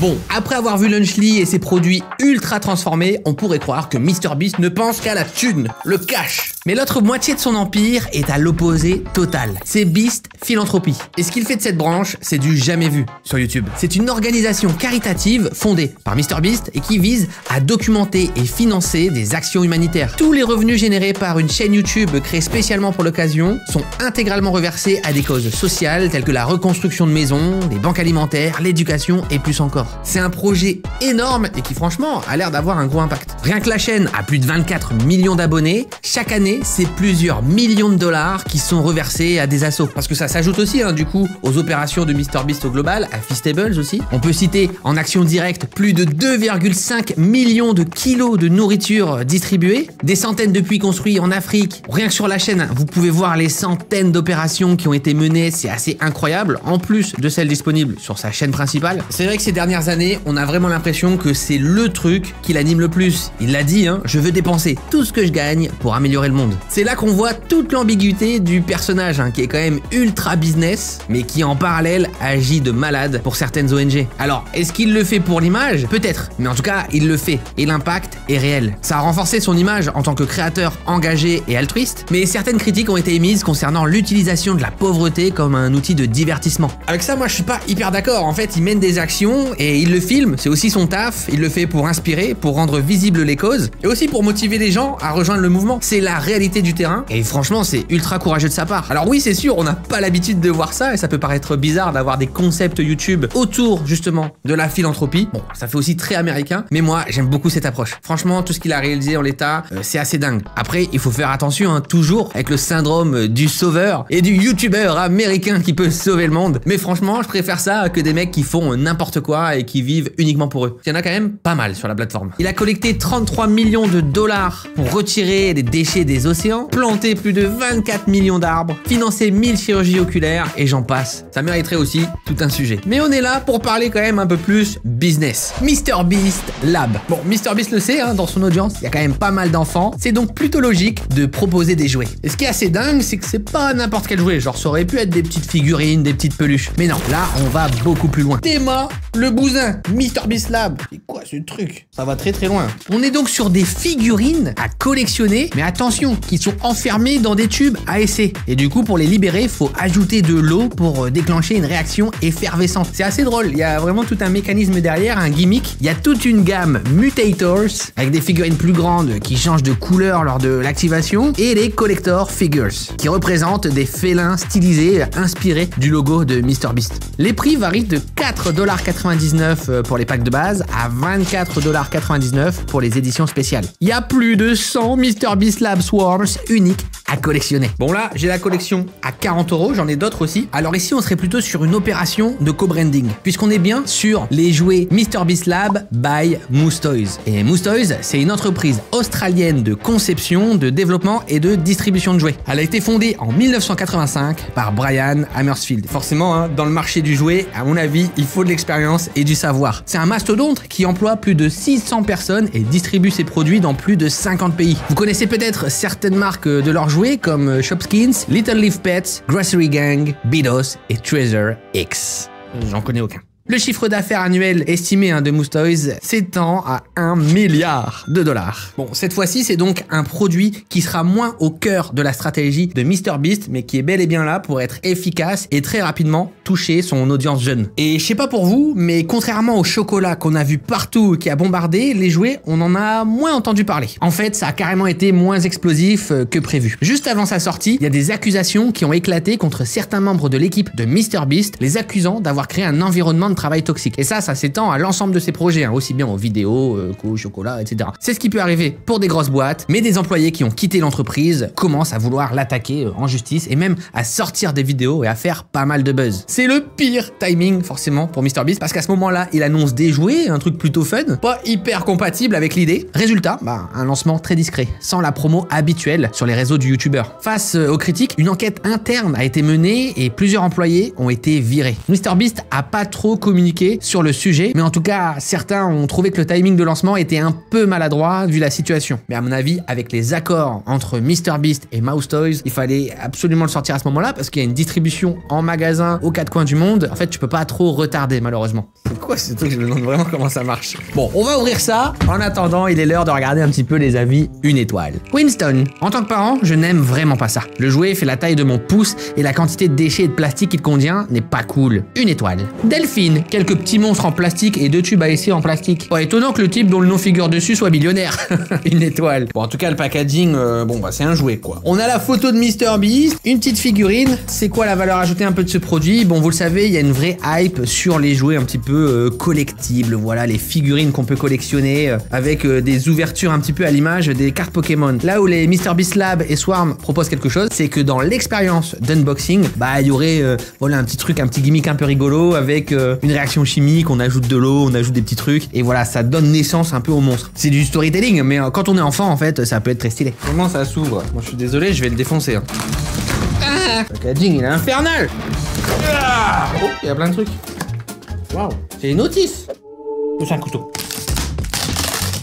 Bon, après avoir vu Lunchly et ses produits ultra transformés, on pourrait croire que MrBeast ne pense qu'à la thune, le cash. Mais l'autre moitié de son empire est à l'opposé total. C'est Beast Philanthropie. Et ce qu'il fait de cette branche, c'est du jamais vu sur YouTube. C'est une organisation caritative fondée par MrBeast et qui vise à documenter et financer des actions humanitaires. Tous les revenus générés par une chaîne YouTube créée spécialement pour l'occasion sont intégralement reversés à des causes sociales telles que la reconstruction de maisons, les banques alimentaires, l'éducation et plus encore. C'est un projet énorme et qui franchement a l'air d'avoir un gros impact. Rien que la chaîne a plus de 24 millions d'abonnés. Chaque année, c'est plusieurs millions de dollars qui sont reversés à des assos. Parce que ça s'ajoute aussi du coup aux opérations de MrBeast au global, à Feastables aussi. On peut citer en action directe plus de 2,5 millions de kilos de nourriture distribuée, des centaines de puits construits en Afrique. Rien que sur la chaîne, vous pouvez voir les centaines d'opérations qui ont été menées, c'est assez incroyable, en plus de celles disponibles sur sa chaîne principale. C'est vrai que ces dernières années, on a vraiment l'impression que c'est le truc qui l'anime le plus. Il l'a dit, je veux dépenser tout ce que je gagne pour améliorer le monde. C'est là qu'on voit toute l'ambiguïté du personnage, qui est quand même ultra business, mais qui en parallèle agit de malade pour certaines ONG. Alors, est-ce qu'il le fait pour l'image? Peut-être, mais en tout cas, il le fait, et l'impact est réel. Ça a renforcé son image en tant que créateur engagé et altruiste, mais certaines critiques ont été émises concernant l'utilisation de la pauvreté comme un outil de divertissement. Avec ça, moi, je suis pas hyper d'accord. En fait, il mène des actions et il le filme, c'est aussi son taf, il le fait pour inspirer, pour rendre visibles les causes, et aussi pour motiver les gens à rejoindre le mouvement. C'est la réalité du terrain, et franchement, c'est ultra courageux de sa part. Alors oui, c'est sûr, on n'a pas l'habitude de voir ça, et ça peut paraître bizarre d'avoir des concepts YouTube autour, justement, de la philanthropie. Bon, ça fait aussi très américain, mais moi, j'aime beaucoup cette approche. Franchement, tout ce qu'il a réalisé en l'état, c'est assez dingue. Après, il faut faire attention, toujours, avec le syndrome du sauveur et du youtubeur américain qui peut sauver le monde. Mais franchement, je préfère ça que des mecs qui font n'importe quoi et qui vivent uniquement pour eux. Il y en a quand même pas mal sur la plateforme. Il a collecté 33 millions de dollars pour retirer les déchets des océans, planté plus de 24 millions d'arbres, financé 1000 chirurgies oculaires et j'en passe. Ça mériterait aussi tout un sujet. Mais on est là pour parler quand même un peu plus business. MrBeast Lab. Bon, MrBeast le sait, dans son audience, il y a quand même pas mal d'enfants. C'est donc plutôt logique de proposer des jouets. Et ce qui est assez dingue, c'est que c'est pas n'importe quel jouet. Genre, ça aurait pu être des petites figurines, des petites peluches. Mais non, là, on va beaucoup plus loin. Théma, le bousin. MrBeast Lab. C'est quoi ce truc? Ça va très très loin. On est donc sur des figurines à collectionner, mais attention, échantillons qui sont enfermés dans des tubes à essai. Et du coup, pour les libérer, il faut ajouter de l'eau pour déclencher une réaction effervescente. C'est assez drôle, il y a vraiment tout un mécanisme derrière, un gimmick. Il y a toute une gamme Mutators, avec des figurines plus grandes qui changent de couleur lors de l'activation, et les Collector Figures, qui représentent des félins stylisés inspirés du logo de MrBeast. Les prix varient de 4,99$ pour les packs de base à 24,99$ pour les éditions spéciales. Il y a plus de 100 MrBeast Lab Swarms uniques à collectionner. Bon là, j'ai la collection à 40€, j'en ai d'autres aussi. Alors ici, on serait plutôt sur une opération de co-branding, puisqu'on est bien sur les jouets MrBeast Lab by Moose Toys. Et Moose Toys, c'est une entreprise australienne de conception, de développement et de distribution de jouets. Elle a été fondée en 1985 par Brian Hammersfield. Forcément, hein, dans le marché du jouet, à mon avis, il faut de l'expérience et du savoir. C'est un mastodonte qui emploie plus de 600 personnes et distribue ses produits dans plus de 50 pays. Vous connaissez peut-être certaines marques de leurs jouets comme Shopkins, Little Leaf Pets, Grocery Gang, Bedos et Treasure X. J'en connais aucun. Le chiffre d'affaires annuel estimé de Moose Toys s'étend à 1 milliard de dollars. Bon, cette fois-ci, c'est donc un produit qui sera moins au cœur de la stratégie de MrBeast, mais qui est bel et bien là pour être efficace et très rapidement toucher son audience jeune. Et je sais pas pour vous, mais contrairement au chocolat qu'on a vu partout, qui a bombardé, les jouets, on en a moins entendu parler. En fait, ça a carrément été moins explosif que prévu. Juste avant sa sortie, il y a des accusations qui ont éclaté contre certains membres de l'équipe de MrBeast, les accusant d'avoir créé un environnement de travail toxique. Et ça s'étend à l'ensemble de ses projets, hein, aussi bien aux vidéos qu'au chocolat, etc. C'est ce qui peut arriver pour des grosses boîtes, mais des employés qui ont quitté l'entreprise commencent à vouloir l'attaquer en justice et même à sortir des vidéos et à faire pas mal de buzz. C'est le pire timing forcément pour MrBeast parce qu'à ce moment-là, il annonce des jouets, un truc plutôt fun, pas hyper compatible avec l'idée. Résultat, un lancement très discret, sans la promo habituelle sur les réseaux du youtubeur. Face aux critiques, une enquête interne a été menée et plusieurs employés ont été virés. MrBeast a pas trop communiqué sur le sujet, mais en tout cas, certains ont trouvé que le timing de lancement était un peu maladroit vu la situation. Mais à mon avis, avec les accords entre MrBeast et Moose Toys, il fallait absolument le sortir à ce moment-là parce qu'il y a une distribution en magasin aux quatre coins du monde. En fait, tu peux pas trop retarder malheureusement. C'est quoi ce truc? Je me demande vraiment comment ça marche. Bon, on va ouvrir ça. En attendant, il est l'heure de regarder un petit peu les avis une étoile. Winston. En tant que parent, je n'aime vraiment pas ça. Le jouet fait la taille de mon pouce et la quantité de déchets et de plastique qu'il contient n'est pas cool. Une étoile. Delphine. Quelques petits monstres en plastique et 2 tubes à essai en plastique. Pas étonnant que le type dont le nom figure dessus soit millionnaire. Une étoile. Bon, en tout cas, le packaging, c'est un jouet, quoi. On a la photo de MrBeast, une petite figurine. C'est quoi la valeur ajoutée un peu de ce produit? Bon, vous le savez, il y a une vraie hype sur les jouets un petit peu collectibles. Voilà, les figurines qu'on peut collectionner avec des ouvertures un petit peu à l'image des cartes Pokémon. Là où les MrBeast Lab et Swarm proposent quelque chose, c'est que dans l'expérience d'unboxing, il y aurait un petit truc, un petit gimmick un peu rigolo avec une réaction chimique, on ajoute de l'eau, on ajoute des petits trucs, et voilà, ça donne naissance un peu au monstre. C'est du storytelling, mais quand on est enfant, en fait, ça peut être très stylé. Comment ça s'ouvre? Moi, je suis désolé, je vais le défoncer. Hein. Le packaging, il est infernal. Oh, il y a plein de trucs. Waouh, c'est une notice. C'est un couteau.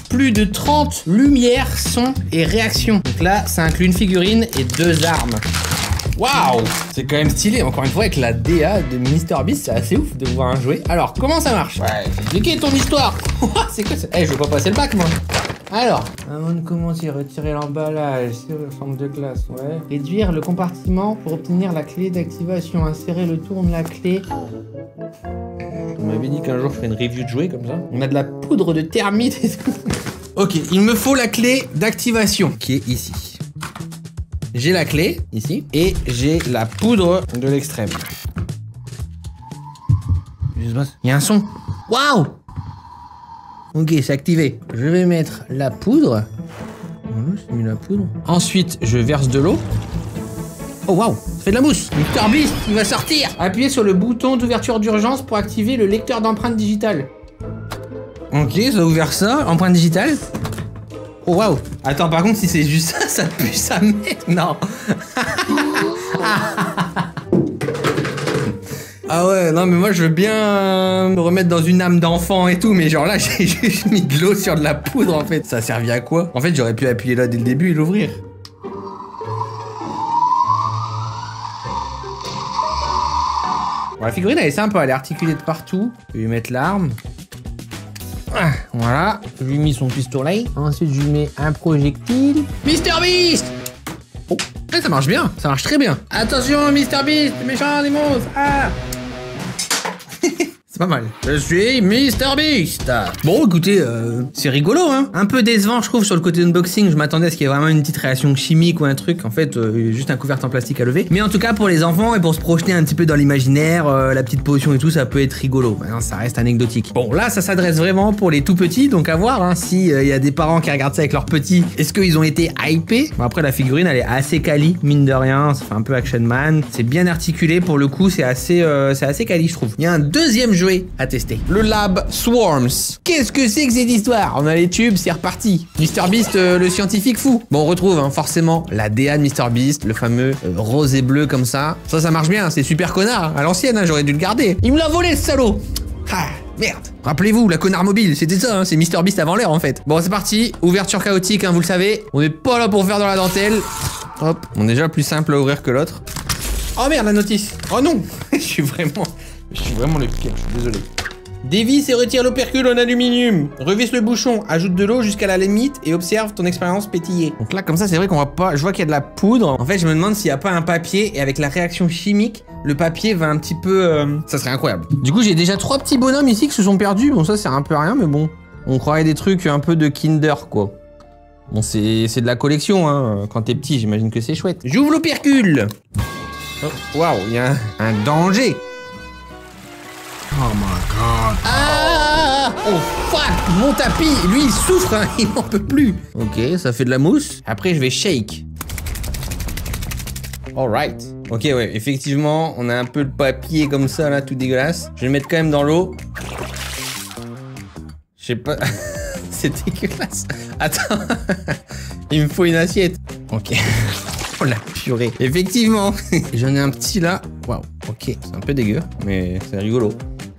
Plus de 30 lumières, sons et réactions. Donc là, ça inclut une figurine et 2 armes. Waouh, c'est quand même stylé, encore une fois, avec la DA de MrBeast, c'est assez ouf de voir un jouet. Alors, comment ça marche? Ouais, expliquez ton histoire. C'est quoi ça? Je veux pas passer le bac, moi. Alors, avant de commencer, retirer l'emballage sur la forme de glace, ouais. Réduire le compartiment pour obtenir la clé d'activation. Insérer le tourne la clé. On m'avait dit qu'un jour je ferais une review de jouets comme ça. On a de la poudre de thermite et tout. Ok, il me faut la clé d'activation qui est ici. J'ai la clé, ici, et j'ai la poudre de l'extrême. Il y a un son. Waouh! Ok, c'est activé. Je vais mettre la poudre. Voilà, j'ai mis la poudre. Ensuite, je verse de l'eau. Oh waouh, ça fait de la mousse. MrBeast, il va sortir. Appuyez sur le bouton d'ouverture d'urgence pour activer le lecteur d'empreintes digitales. Ok, ça a ouvert ça, empreinte digitale. Oh waouh. Attends, par contre, si c'est juste ça, ça pue sa mère. Non. Ah ouais, non mais moi je veux bien me remettre dans une âme d'enfant et tout, mais genre là j'ai juste mis de l'eau sur de la poudre en fait. Ça a servi à quoi? En fait j'aurais pu appuyer là dès le début et l'ouvrir. Bon, la figurine elle est sympa, elle est articulée de partout. Je vais lui mettre l'arme. Voilà, je lui ai mis son pistolet. Ensuite je lui mets un projectile. MrBeast! Oh, ouais, ça marche bien, ça marche très bien. Attention, MrBeast, méchant des monstres. Ah. C'est pas mal. Je suis MrBeast. Bon, écoutez, c'est rigolo, hein. Un peu décevant, je trouve, sur le côté unboxing. Je m'attendais à ce qu'il y ait vraiment une petite réaction chimique ou un truc. En fait, juste un couvercle en plastique à lever. Mais en tout cas, pour les enfants et pour se projeter un petit peu dans l'imaginaire, la petite potion et tout, ça peut être rigolo. Maintenant, ça reste anecdotique. Bon, là, ça s'adresse vraiment pour les tout petits. Donc, à voir, hein, si y a des parents qui regardent ça avec leurs petits. Est-ce qu'ils ont été hypés? Bon, après, la figurine, elle est assez quali, mine de rien. Ça fait un peu Action Man. C'est bien articulé. Pour le coup, c'est assez quali, je trouve. Il y a un deuxième jeu à tester. Le Lab Swarms. Qu'est-ce que c'est que cette histoire? On a les tubes, c'est reparti. MrBeast, le scientifique fou. Bon, on retrouve hein, forcément la DA de MrBeast, le fameux rose et bleu comme ça. Ça marche bien, c'est super connard. À l'ancienne, hein, j'aurais dû le garder. Il me l'a volé, ce salaud. Ah, merde. Rappelez-vous, la connard mobile, c'était ça, hein, c'est MrBeast avant l'heure en fait. Bon, c'est parti. Ouverture chaotique, hein, vous le savez. On n'est pas là pour faire dans la dentelle. Hop. Bon, déjà plus simple à ouvrir que l'autre. Oh merde, la notice. Oh non. Je suis vraiment le pire, je suis désolé. Dévisse et retire l'opercule en aluminium. Revisse le bouchon, ajoute de l'eau jusqu'à la limite et observe ton expérience pétiller. Donc là, comme ça, c'est vrai qu'on voit pas. Je vois qu'il y a de la poudre. En fait, je me demande s'il n'y a pas un papier et avec la réaction chimique, le papier va un petit peu. Ça serait incroyable. Du coup, j'ai déjà 3 petits bonhommes ici qui se sont perdus. Bon, ça, c'est un peu rien, mais bon. On croirait des trucs un peu de Kinder, quoi. Bon, c'est de la collection, hein. Quand t'es petit, j'imagine que c'est chouette. J'ouvre l'opercule. Oh, waouh, il y a un danger. Oh my god. Ah! Oh fuck! Mon tapis, lui il souffre, hein, il n'en peut plus. Ok, ça fait de la mousse. Après je vais shake. Alright. Ok, ouais, effectivement, on a un peu de papier comme ça là, tout dégueulasse. Je vais le mettre quand même dans l'eau. Je sais pas. C'est dégueulasse. Attends. Il me faut une assiette. Ok. Oh la purée. Effectivement. J'en ai un petit là. Waouh. Ok, c'est un peu dégueu, mais c'est rigolo.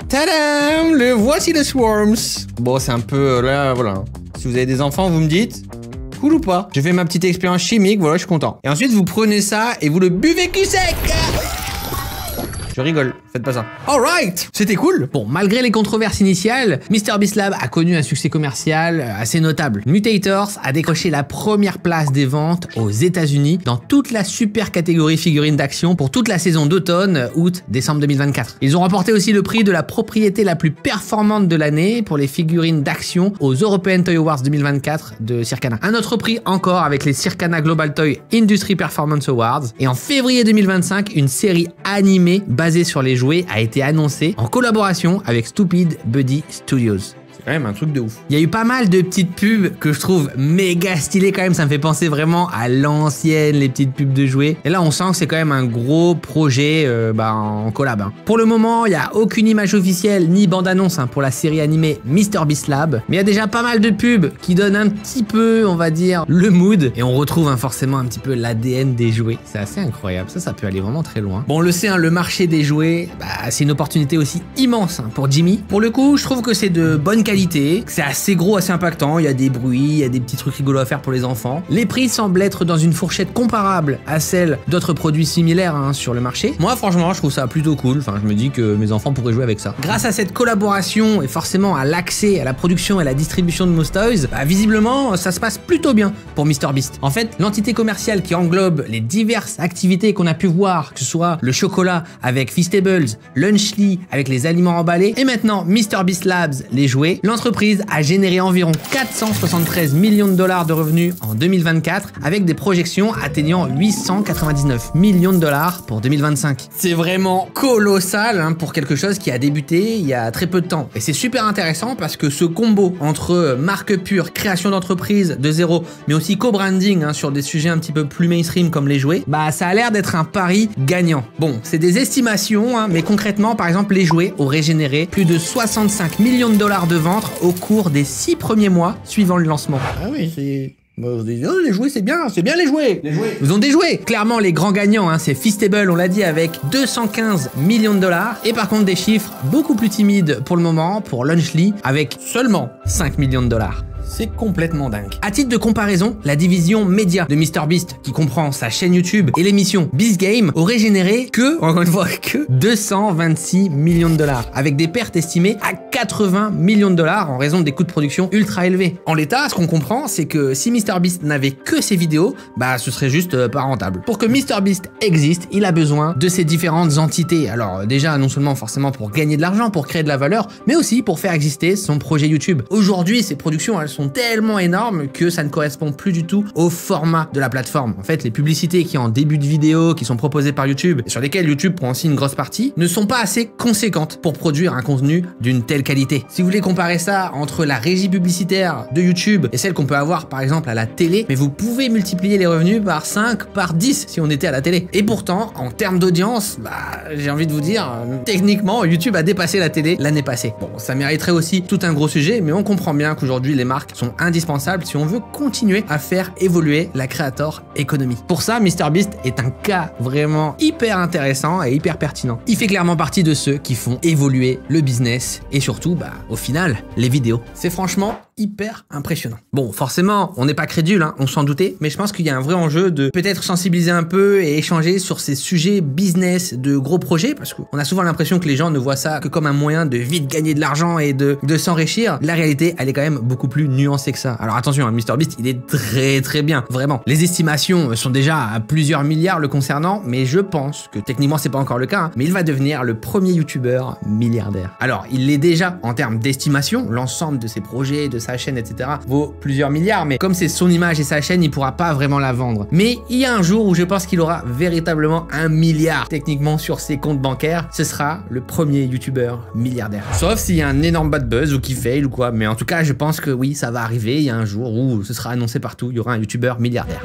Tadam! Le voici le Swarms. Bon, c'est un peu là, voilà. Si vous avez des enfants, vous me dites, cool ou pas? J'ai fait ma petite expérience chimique, voilà, je suis content. Et ensuite, vous prenez ça et vous le buvez cul sec. Je rigole, faites pas ça. Alright, c'était cool. Bon, malgré les controverses initiales, MrBeast Lab a connu un succès commercial assez notable. Mutators a décroché la première place des ventes aux États-Unis dans toute la super catégorie figurines d'action pour toute la saison d'automne, août-décembre 2024. Ils ont remporté aussi le prix de la propriété la plus performante de l'année pour les figurines d'action aux European Toy Awards 2024 de Circana. Un autre prix encore avec les Circana Global Toy Industry Performance Awards. Et en février 2025, une série animée basée sur les jouets a été annoncé en collaboration avec Stupid Buddy Studios. C'est quand même un truc de ouf. Il y a eu pas mal de petites pubs que je trouve méga stylées quand même. Ça me fait penser vraiment à l'ancienne, les petites pubs de jouets. Et là, on sent que c'est quand même un gros projet en collab. Hein. Pour le moment, il n'y a aucune image officielle ni bande-annonce pour la série animée MrBeast Lab. Mais il y a déjà pas mal de pubs qui donnent un petit peu, on va dire, le mood. Et on retrouve forcément un petit peu l'ADN des jouets. C'est assez incroyable. Ça peut aller vraiment très loin. Bon, on le sait, le marché des jouets, c'est une opportunité aussi immense pour Jimmy. Pour le coup, je trouve que c'est de bonne qualité, c'est assez gros, assez impactant, il y a des bruits, il y a des petits trucs rigolos à faire pour les enfants. Les prix semblent être dans une fourchette comparable à celle d'autres produits similaires sur le marché. Moi franchement je trouve ça plutôt cool, enfin je me dis que mes enfants pourraient jouer avec ça. Grâce à cette collaboration et forcément à l'accès à la production et à la distribution de Most Toys, visiblement ça se passe plutôt bien pour MrBeast. En fait, l'entité commerciale qui englobe les diverses activités qu'on a pu voir, que ce soit le chocolat avec Feastables, Lunchly avec les aliments emballés et maintenant MrBeast Labs, les jouets, l'entreprise a généré environ 473 millions de dollars de revenus en 2024 avec des projections atteignant 899 millions de dollars pour 2025. C'est vraiment colossal pour quelque chose qui a débuté il y a très peu de temps. Et c'est super intéressant parce que ce combo entre marque pure, création d'entreprise de zéro, mais aussi co-branding sur des sujets un petit peu plus mainstream comme les jouets, ça a l'air d'être un pari gagnant. Bon, c'est des estimations, mais concrètement, par exemple, les jouets auraient généré plus de 65 millions de dollars de ventes au cours des 6 premiers mois suivant le lancement. Ah oui, c'est... les jouets, c'est bien les jouets. Les jouets. Ils ont des jouets. Clairement, les grands gagnants, c'est Feastable, on l'a dit, avec 215 millions de dollars. Et par contre, des chiffres beaucoup plus timides pour le moment pour Lunchly, avec seulement 5 millions de dollars. C'est complètement dingue. À titre de comparaison, la division média de MrBeast, qui comprend sa chaîne YouTube et l'émission BizGame, aurait généré que, encore une fois, que 226 millions de dollars, avec des pertes estimées à 80 millions de dollars en raison des coûts de production ultra élevés. En l'état, ce qu'on comprend, c'est que si MrBeast n'avait que ses vidéos, bah ce serait juste pas rentable. Pour que MrBeast existe, il a besoin de ces différentes entités. Alors déjà, non seulement forcément pour gagner de l'argent, pour créer de la valeur, mais aussi pour faire exister son projet YouTube. Aujourd'hui, ces productions, elles sont tellement énormes que ça ne correspond plus du tout au format de la plateforme. En fait, les publicités qui en début de vidéo, qui sont proposées par YouTube, et sur lesquelles YouTube prend aussi une grosse partie, ne sont pas assez conséquentes pour produire un contenu d'une telle qualité. Si vous voulez comparer ça entre la régie publicitaire de YouTube et celle qu'on peut avoir par exemple à la télé, mais vous pouvez multiplier les revenus par 5, par 10 si on était à la télé. Et pourtant, en termes d'audience, bah, j'ai envie de vous dire, techniquement, YouTube a dépassé la télé l'année passée. Bon, ça mériterait aussi tout un gros sujet, mais on comprend bien qu'aujourd'hui, les marques sont indispensables si on veut continuer à faire évoluer la creator economy. Pour ça, MrBeast est un cas vraiment hyper intéressant et hyper pertinent. Il fait clairement partie de ceux qui font évoluer le business et surtout, bah, au final, les vidéos. C'est franchement hyper impressionnant. Bon, forcément, on n'est pas crédule, hein, on s'en doutait, mais je pense qu'il y a un vrai enjeu de peut-être sensibiliser un peu et échanger sur ces sujets business de gros projets, parce qu'on a souvent l'impression que les gens ne voient ça que comme un moyen de vite gagner de l'argent et de s'enrichir. La réalité, elle est quand même beaucoup plus nuancée que ça. Alors attention, hein, MrBeast, il est très bien, vraiment. Les estimations sont déjà à plusieurs milliards le concernant, mais je pense que techniquement, c'est pas encore le cas, hein, mais il va devenir le premier youtubeur milliardaire. Alors, il l'est déjà en termes d'estimation, l'ensemble de ses projets, de sa chaîne, etc. vaut plusieurs milliards, mais comme c'est son image et sa chaîne, il pourra pas vraiment la vendre. Mais il y a un jour où je pense qu'il aura véritablement 1 milliard techniquement sur ses comptes bancaires. Ce sera le premier youtubeur milliardaire. Sauf s'il y a un énorme bad buzz ou qui fail ou quoi, mais en tout cas, je pense que oui, ça va arriver. Il y a un jour où ce sera annoncé partout, il y aura un youtubeur milliardaire.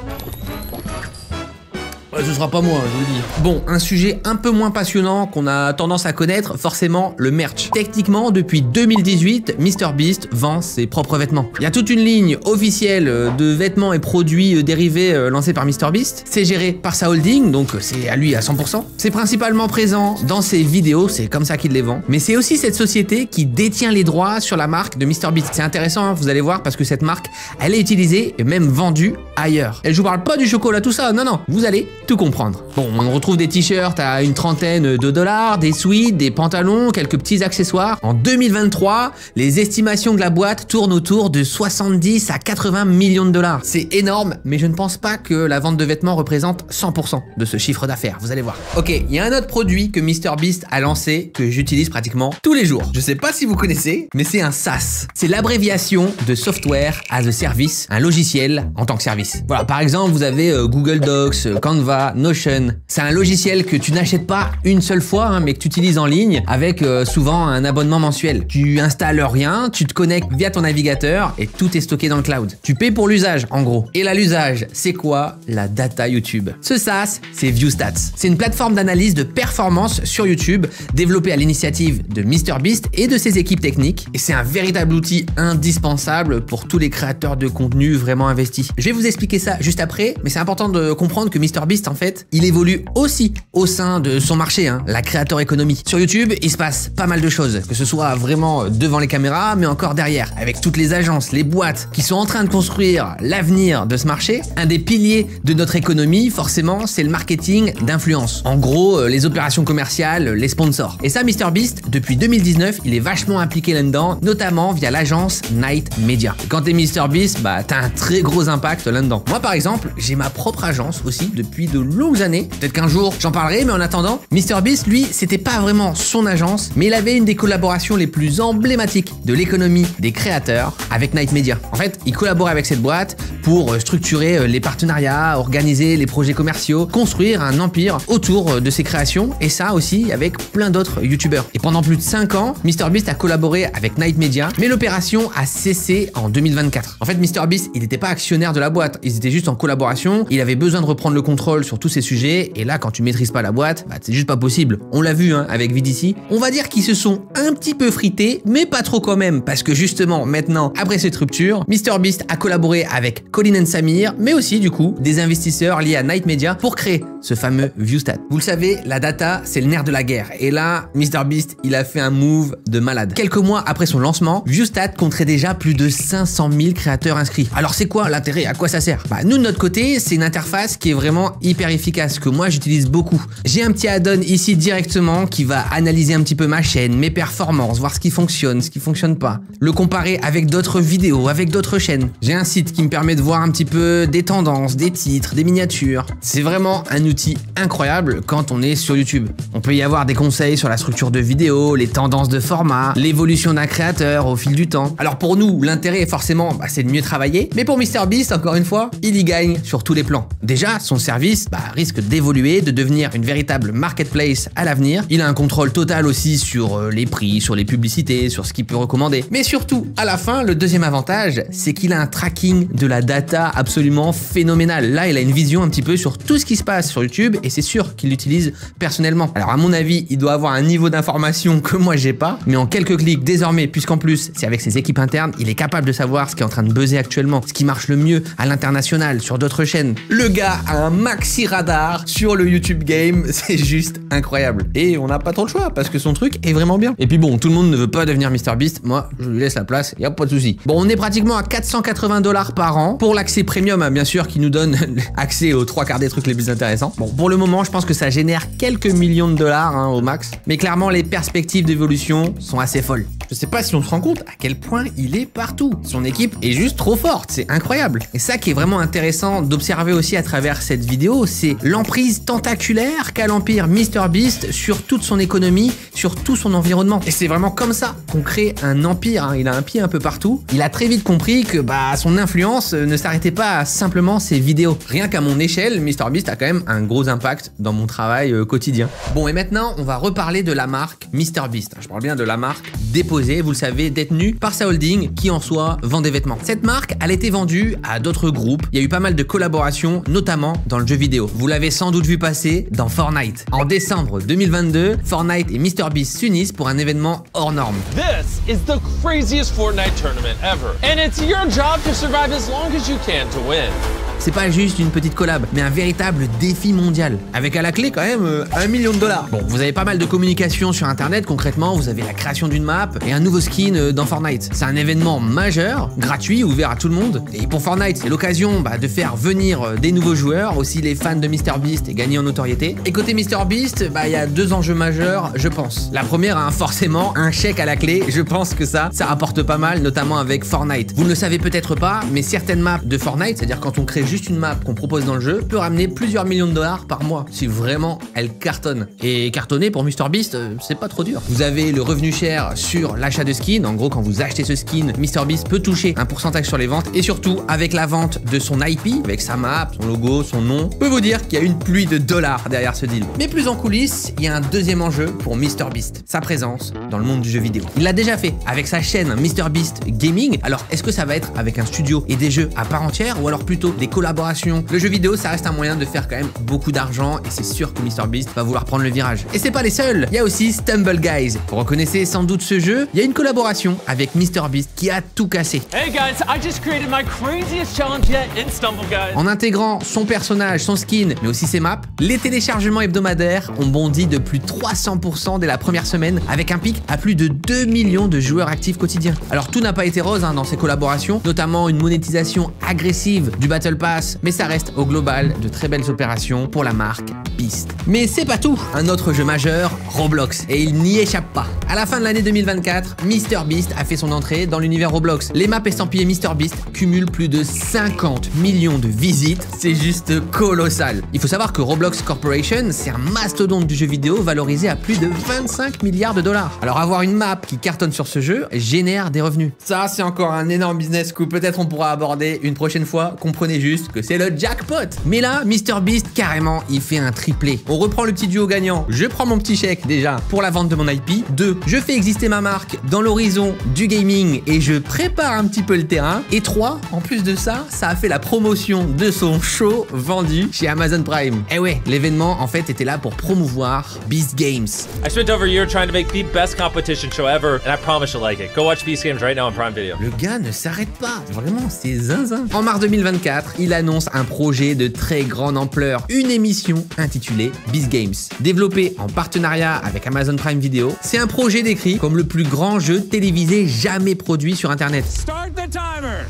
Ce sera pas moi, je vous le dis. Bon, un sujet un peu moins passionnant qu'on a tendance à connaître, forcément le merch. Techniquement, depuis 2018, MrBeast vend ses propres vêtements. Il y a toute une ligne officielle de vêtements et produits dérivés lancés par MrBeast. C'est géré par sa holding, donc c'est à lui à 100%. C'est principalement présent dans ses vidéos, c'est comme ça qu'il les vend. Mais c'est aussi cette société qui détient les droits sur la marque de MrBeast. C'est intéressant, hein, vous allez voir, parce que cette marque, elle est utilisée et même vendue ailleurs. Et je vous parle pas du chocolat, tout ça, non, vous allez tout comprendre. Bon, on retrouve des t-shirts à une trentaine de dollars, des sweats, des pantalons, quelques petits accessoires. En 2023, les estimations de la boîte tournent autour de 70 à 80 millions de dollars. C'est énorme, mais je ne pense pas que la vente de vêtements représente 100% de ce chiffre d'affaires, vous allez voir. Ok, il y a un autre produit que MrBeast a lancé, que j'utilise pratiquement tous les jours. Je sais pas si vous connaissez, mais c'est un SaaS. C'est l'abréviation de Software as a Service, un logiciel en tant que service. Voilà, par exemple, vous avez Google Docs, Canva, Notion. C'est un logiciel que tu n'achètes pas une seule fois, hein, mais que tu utilises en ligne avec souvent un abonnement mensuel. Tu installes rien, tu te connectes via ton navigateur et tout est stocké dans le cloud. Tu payes pour l'usage, en gros. Et là, l'usage, c'est quoi? La data YouTube. Ce SaaS, c'est ViewStats. C'est une plateforme d'analyse de performance sur YouTube développée à l'initiative de MrBeast et de ses équipes techniques. Et c'est un véritable outil indispensable pour tous les créateurs de contenu vraiment investis. Je vais vous expliquer ça juste après, mais c'est important de comprendre que MrBeast, en fait, il évolue aussi au sein de son marché, hein, la creator economy. Sur YouTube, il se passe pas mal de choses, que ce soit vraiment devant les caméras, mais encore derrière, avec toutes les agences, les boîtes qui sont en train de construire l'avenir de ce marché. Un des piliers de notre économie, forcément, c'est le marketing d'influence. En gros, les opérations commerciales, les sponsors. Et ça, MrBeast, depuis 2019, il est vachement impliqué là-dedans, notamment via l'agence Night Media. Et quand t'es MrBeast, bah t'as un très gros impact là-dedans. Moi, par exemple, j'ai ma propre agence aussi depuis de longues années. Peut-être qu'un jour j'en parlerai, mais en attendant, MrBeast, lui, c'était pas vraiment son agence, mais il avait une des collaborations les plus emblématiques de l'économie des créateurs avec Night Media. En fait, il collabore avec cette boîte pour structurer les partenariats, organiser les projets commerciaux, construire un empire autour de ses créations, et ça aussi avec plein d'autres youtubeurs. Et pendant plus de 5 ans, MrBeast a collaboré avec Night Media, mais l'opération a cessé en 2024. En fait, MrBeast, il n'était pas actionnaire de la boîte, ils étaient juste en collaboration, il avait besoin de reprendre le contrôle contrôle sur tous ces sujets. Et là, quand tu maîtrises pas la boîte, bah, c'est juste pas possible. On l'a vu hein, avec VDC. On va dire qu'ils se sont un petit peu frités, mais pas trop quand même. Parce que justement, maintenant, après cette rupture, MrBeast a collaboré avec Colin and Samir, mais aussi du coup, des investisseurs liés à Night Media pour créer ce fameux Viewstat. Vous le savez, la data, c'est le nerf de la guerre. Et là, MrBeast, il a fait un move de malade. Quelques mois après son lancement, Viewstat compterait déjà plus de 500 000 créateurs inscrits. Alors c'est quoi l'intérêt? À quoi ça sert? Bah nous de notre côté, c'est une interface qui est vraiment hyper efficace, que moi j'utilise beaucoup. J'ai un petit add-on ici directement qui va analyser un petit peu ma chaîne, mes performances, voir ce qui fonctionne, ce qui fonctionne pas. Le comparer avec d'autres vidéos, avec d'autres chaînes. J'ai un site qui me permet de voir un petit peu des tendances, des titres, des miniatures. C'est vraiment un outil incroyable quand on est sur YouTube. On peut y avoir des conseils sur la structure de vidéo, les tendances de format, l'évolution d'un créateur au fil du temps. Alors pour nous, l'intérêt forcément, c'est de mieux travailler, mais pour MrBeast, encore une fois, il y gagne sur tous les plans. Déjà, son service risque d'évoluer, de devenir une véritable marketplace à l'avenir. Il a un contrôle total aussi sur les prix, sur les publicités, sur ce qu'il peut recommander. Mais surtout, à la fin, le deuxième avantage, c'est qu'il a un tracking de la data absolument phénoménal. Là, il a une vision un petit peu sur tout ce qui se passe sur YouTube et c'est sûr qu'il l'utilise personnellement. Alors à mon avis, il doit avoir un niveau d'information que moi j'ai pas, mais en quelques clics désormais, puisqu'en plus c'est avec ses équipes internes, il est capable de savoir ce qui est en train de buzzer actuellement, ce qui marche le mieux à l'international, sur d'autres chaînes. Le gars a un maxi radar sur le YouTube game, c'est juste incroyable. Et on n'a pas trop le choix parce que son truc est vraiment bien. Et puis bon, tout le monde ne veut pas devenir MrBeast, moi je lui laisse la place, y a pas de souci. Bon, on est pratiquement à 480 $ par an pour l'accès premium, hein, bien sûr, qui nous donne accès aux 3/4 des trucs les plus intéressants. Bon, pour le moment, je pense que ça génère quelques millions de dollars hein, au max, mais clairement les perspectives d'évolution sont assez folles. Je sais pas si on se rend compte à quel point il est partout. Son équipe est juste trop forte, c'est incroyable. Et ça qui est vraiment intéressant d'observer aussi à travers cette vidéo, c'est l'emprise tentaculaire qu'a l'empire MrBeast sur toute son économie, sur tout son environnement. Et c'est vraiment comme ça qu'on crée un empire, hein. Il a un pied un peu partout. Il a très vite compris que son influence ne s'arrêtait pas à simplement ses vidéos. Rien qu'à mon échelle, MrBeast a quand même un gros impact dans mon travail quotidien. Bon, et maintenant, on va reparler de la marque MrBeast. Je parle bien de la marque déposée, vous le savez, détenue par sa holding qui en soi vend des vêtements. Cette marque, elle a été vendue à d'autres groupes. Il y a eu pas mal de collaborations, notamment dans le jeu vidéo. Vous l'avez sans doute vu passer dans Fortnite. En décembre 2022, Fortnite et MrBeast s'unissent pour un événement hors norme. This is the craziest Fortnite tournament ever, and it's your job to survive as long as you can to win. C'est pas juste une petite collab, mais un véritable défi mondial. Avec à la clé quand même $1 million. Bon, vous avez pas mal de communication sur internet, concrètement, vous avez la création d'une map et un nouveau skin dans Fortnite. C'est un événement majeur, gratuit, ouvert à tout le monde. Et pour Fortnite, c'est l'occasion de faire venir des nouveaux joueurs, aussi les fans de MrBeast et gagner en notoriété. Et côté MrBeast, il y a deux enjeux majeurs, je pense. La première, forcément, un chèque à la clé. Je pense que ça rapporte pas mal, notamment avec Fortnite. Vous ne le savez peut-être pas, mais certaines maps de Fortnite, c'est-à-dire quand on crée juste une map qu'on propose dans le jeu, peut ramener plusieurs millions de dollars par mois, si vraiment elle cartonne. Et cartonner pour MrBeast, c'est pas trop dur. Vous avez le revenu share sur l'achat de skins. En gros, quand vous achetez ce skin, MrBeast peut toucher un pourcentage sur les ventes. Et surtout, avec la vente de son IP, avec sa map, son logo, son nom, je peux vous dire qu'il y a une pluie de dollars derrière ce deal. Mais plus en coulisses, il y a un deuxième enjeu pour MrBeast, sa présence dans le monde du jeu vidéo. Il l'a déjà fait avec sa chaîne MrBeast Gaming. Alors, est-ce que ça va être avec un studio et des jeux à part entière ou alors plutôt des collaborations? Le jeu vidéo, ça reste un moyen de faire quand même beaucoup d'argent et c'est sûr que MrBeast va vouloir prendre le virage. Et c'est pas les seuls, il y a aussi Stumble Guys. Vous reconnaissez sans doute ce jeu, il y a une collaboration avec MrBeast qui a tout cassé. Hey guys, I just created my craziest challenge yet in Stumble Guys. En intégrant son personnage, son skin, mais aussi ses maps, les téléchargements hebdomadaires ont bondi de plus de 300% dès la première semaine, avec un pic à plus de 2 millions de joueurs actifs quotidiens. Alors tout n'a pas été rose dans ces collaborations, notamment une monétisation agressive du Battle Pass, mais ça reste au global de très belles opérations pour la marque Beast. Mais c'est pas tout, un autre jeu majeur, Roblox, et il n'y échappe pas. À la fin de l'année 2024, MrBeast a fait son entrée dans l'univers Roblox. Les maps estampillées MrBeast cumulent plus de 50 millions de visites, c'est juste colossal. Il faut savoir que Roblox Corporation, c'est un mastodonte du jeu vidéo valorisé à plus de 25 milliards de dollars. Alors avoir une map qui cartonne sur ce jeu génère des revenus. Ça, c'est encore un énorme business que peut-être on pourra aborder une prochaine fois, comprenez juste. juste que c'est le jackpot. Mais là, MrBeast, carrément, il fait un triplé. On reprend le petit duo gagnant. Je prends mon petit chèque déjà pour la vente de mon IP. 2. Je fais exister ma marque dans l'horizon du gaming et je prépare un petit peu le terrain. Et 3. En plus de ça, ça a fait la promotion de son show vendu chez Amazon Prime. Eh ouais, l'événement en fait était là pour promouvoir Beast Games. I spent over a year trying to make the best competition show ever, and I promise you'll like it. Go watch Beast Games right now on Prime Video. Le gars ne s'arrête pas, vraiment, c'est zinzin. En mars 2024, il annonce un projet de très grande ampleur, une émission intitulée Beast Games. Développée en partenariat avec Amazon Prime Video, c'est un projet décrit comme le plus grand jeu télévisé jamais produit sur Internet. Start the timer!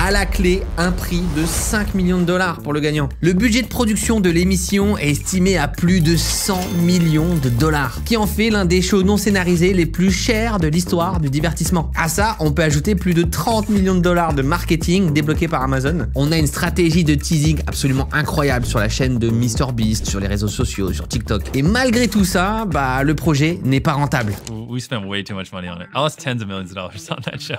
À la clé, un prix de 5 millions de dollars pour le gagnant. Le budget de production de l'émission est estimé à plus de 100 millions de dollars, qui en fait l'un des shows non scénarisés les plus chers de l'histoire du divertissement. À ça, on peut ajouter plus de 30 millions de dollars de marketing débloqués par Amazon. On a une stratégie de teasing absolument incroyable sur la chaîne de MrBeast, sur les réseaux sociaux, sur TikTok. Et malgré tout ça, le projet n'est pas rentable. We spent way too much money on it. I lost tens of millions of dollars on that show.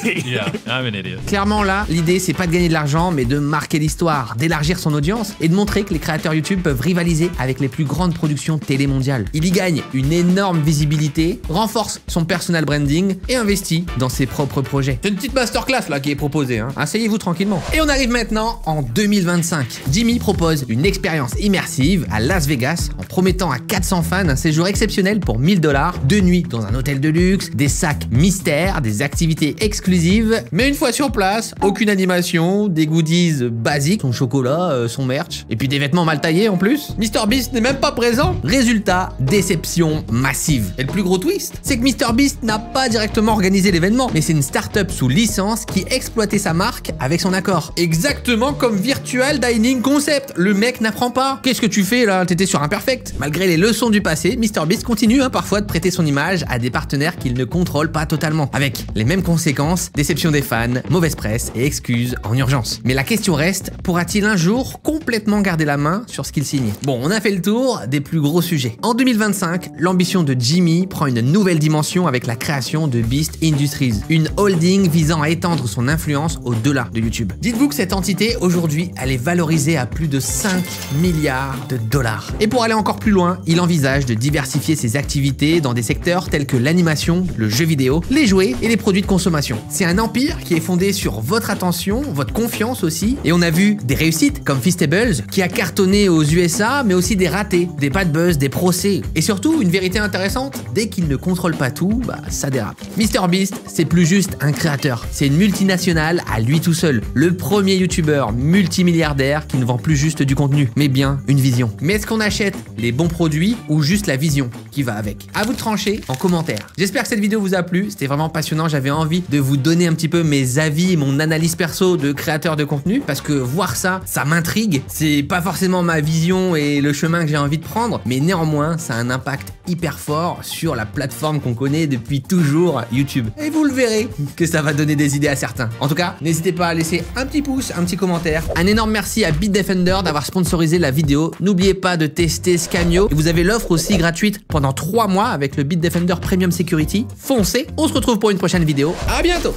Really? Yeah, I'm an idiot. Clairement là, l'idée c'est pas de gagner de l'argent, mais de marquer l'histoire, d'élargir son audience et de montrer que les créateurs YouTube peuvent rivaliser avec les plus grandes productions télé mondiales. Il y gagne une énorme visibilité, renforce son personal branding et investit dans ses propres projets. C'est une petite masterclass là qui est proposée, hein. Asseyez-vous tranquillement. Et on arrive maintenant en 2025. Jimmy propose une expérience immersive à Las Vegas en promettant à 400 fans un séjour exceptionnel pour 1000 $, 2 nuits dans un hôtel de luxe, des sacs mystères, des activités exclusives, mais une fois sur place, aucune animation, des goodies basiques, son chocolat, son merch, et puis des vêtements mal taillés en plus. MrBeast n'est même pas présent. Résultat, déception massive. Et le plus gros twist, c'est que MrBeast n'a pas directement organisé l'événement, mais c'est une start-up sous licence qui exploitait sa marque avec son accord. Exactement comme Virtual Dining Concept. Le mec n'apprend pas. Qu'est-ce que tu fais là? T'étais sur Imperfect. Malgré les leçons du passé, MrBeast continue parfois de prêter son image à des partenaires qu'il ne contrôle pas totalement. Avec les mêmes conséquences, déception des fans, mauvaise presse et excuses en urgence. Mais la question reste, pourra-t-il un jour complètement garder la main sur ce qu'il signe? Bon, on a fait le tour des plus gros sujets. En 2025, l'ambition de Jimmy prend une nouvelle dimension avec la création de Beast Industries, une holding visant à étendre son influence au-delà de YouTube. Dites-vous que cette entité, aujourd'hui, elle est valorisée à plus de 5 milliards de dollars. Et pour aller encore plus loin, il envisage de diversifier ses activités dans des secteurs tels que l'animation, le jeu vidéo, les jouets et les produits de consommation. C'est un empire qui est fondé sur votre attention, votre confiance aussi, et on a vu des réussites comme Feastables qui a cartonné aux USA, mais aussi des ratés, des pas de buzz, des procès, et surtout une vérité intéressante, dès qu'il ne contrôle pas tout, ça dérape. MrBeast, c'est plus juste un créateur, c'est une multinationale à lui tout seul, le premier youtubeur multimilliardaire qui ne vend plus juste du contenu, mais bien une vision. Mais est-ce qu'on achète les bons produits ou juste la vision qui va avec? À vous de trancher en commentaire. J'espère que cette vidéo vous a plu, c'était vraiment passionnant, j'avais envie de vous donner un petit peu mes avis et mon analyse perso de créateur de contenu, parce que voir ça, ça m'intrigue, c'est pas forcément ma vision et le chemin que j'ai envie de prendre, mais néanmoins, ça a un impact hyper fort sur la plateforme qu'on connaît depuis toujours, YouTube. Et vous le verrez que ça va donner des idées à certains. En tout cas, n'hésitez pas à laisser un petit pouce, un petit commentaire. Un énorme merci à Bitdefender d'avoir sponsorisé la vidéo. N'oubliez pas de tester Scamio. Et vous avez l'offre aussi gratuite pendant 3 mois avec le Bitdefender Premium Security. Foncez, on se retrouve pour une prochaine vidéo. À bientôt!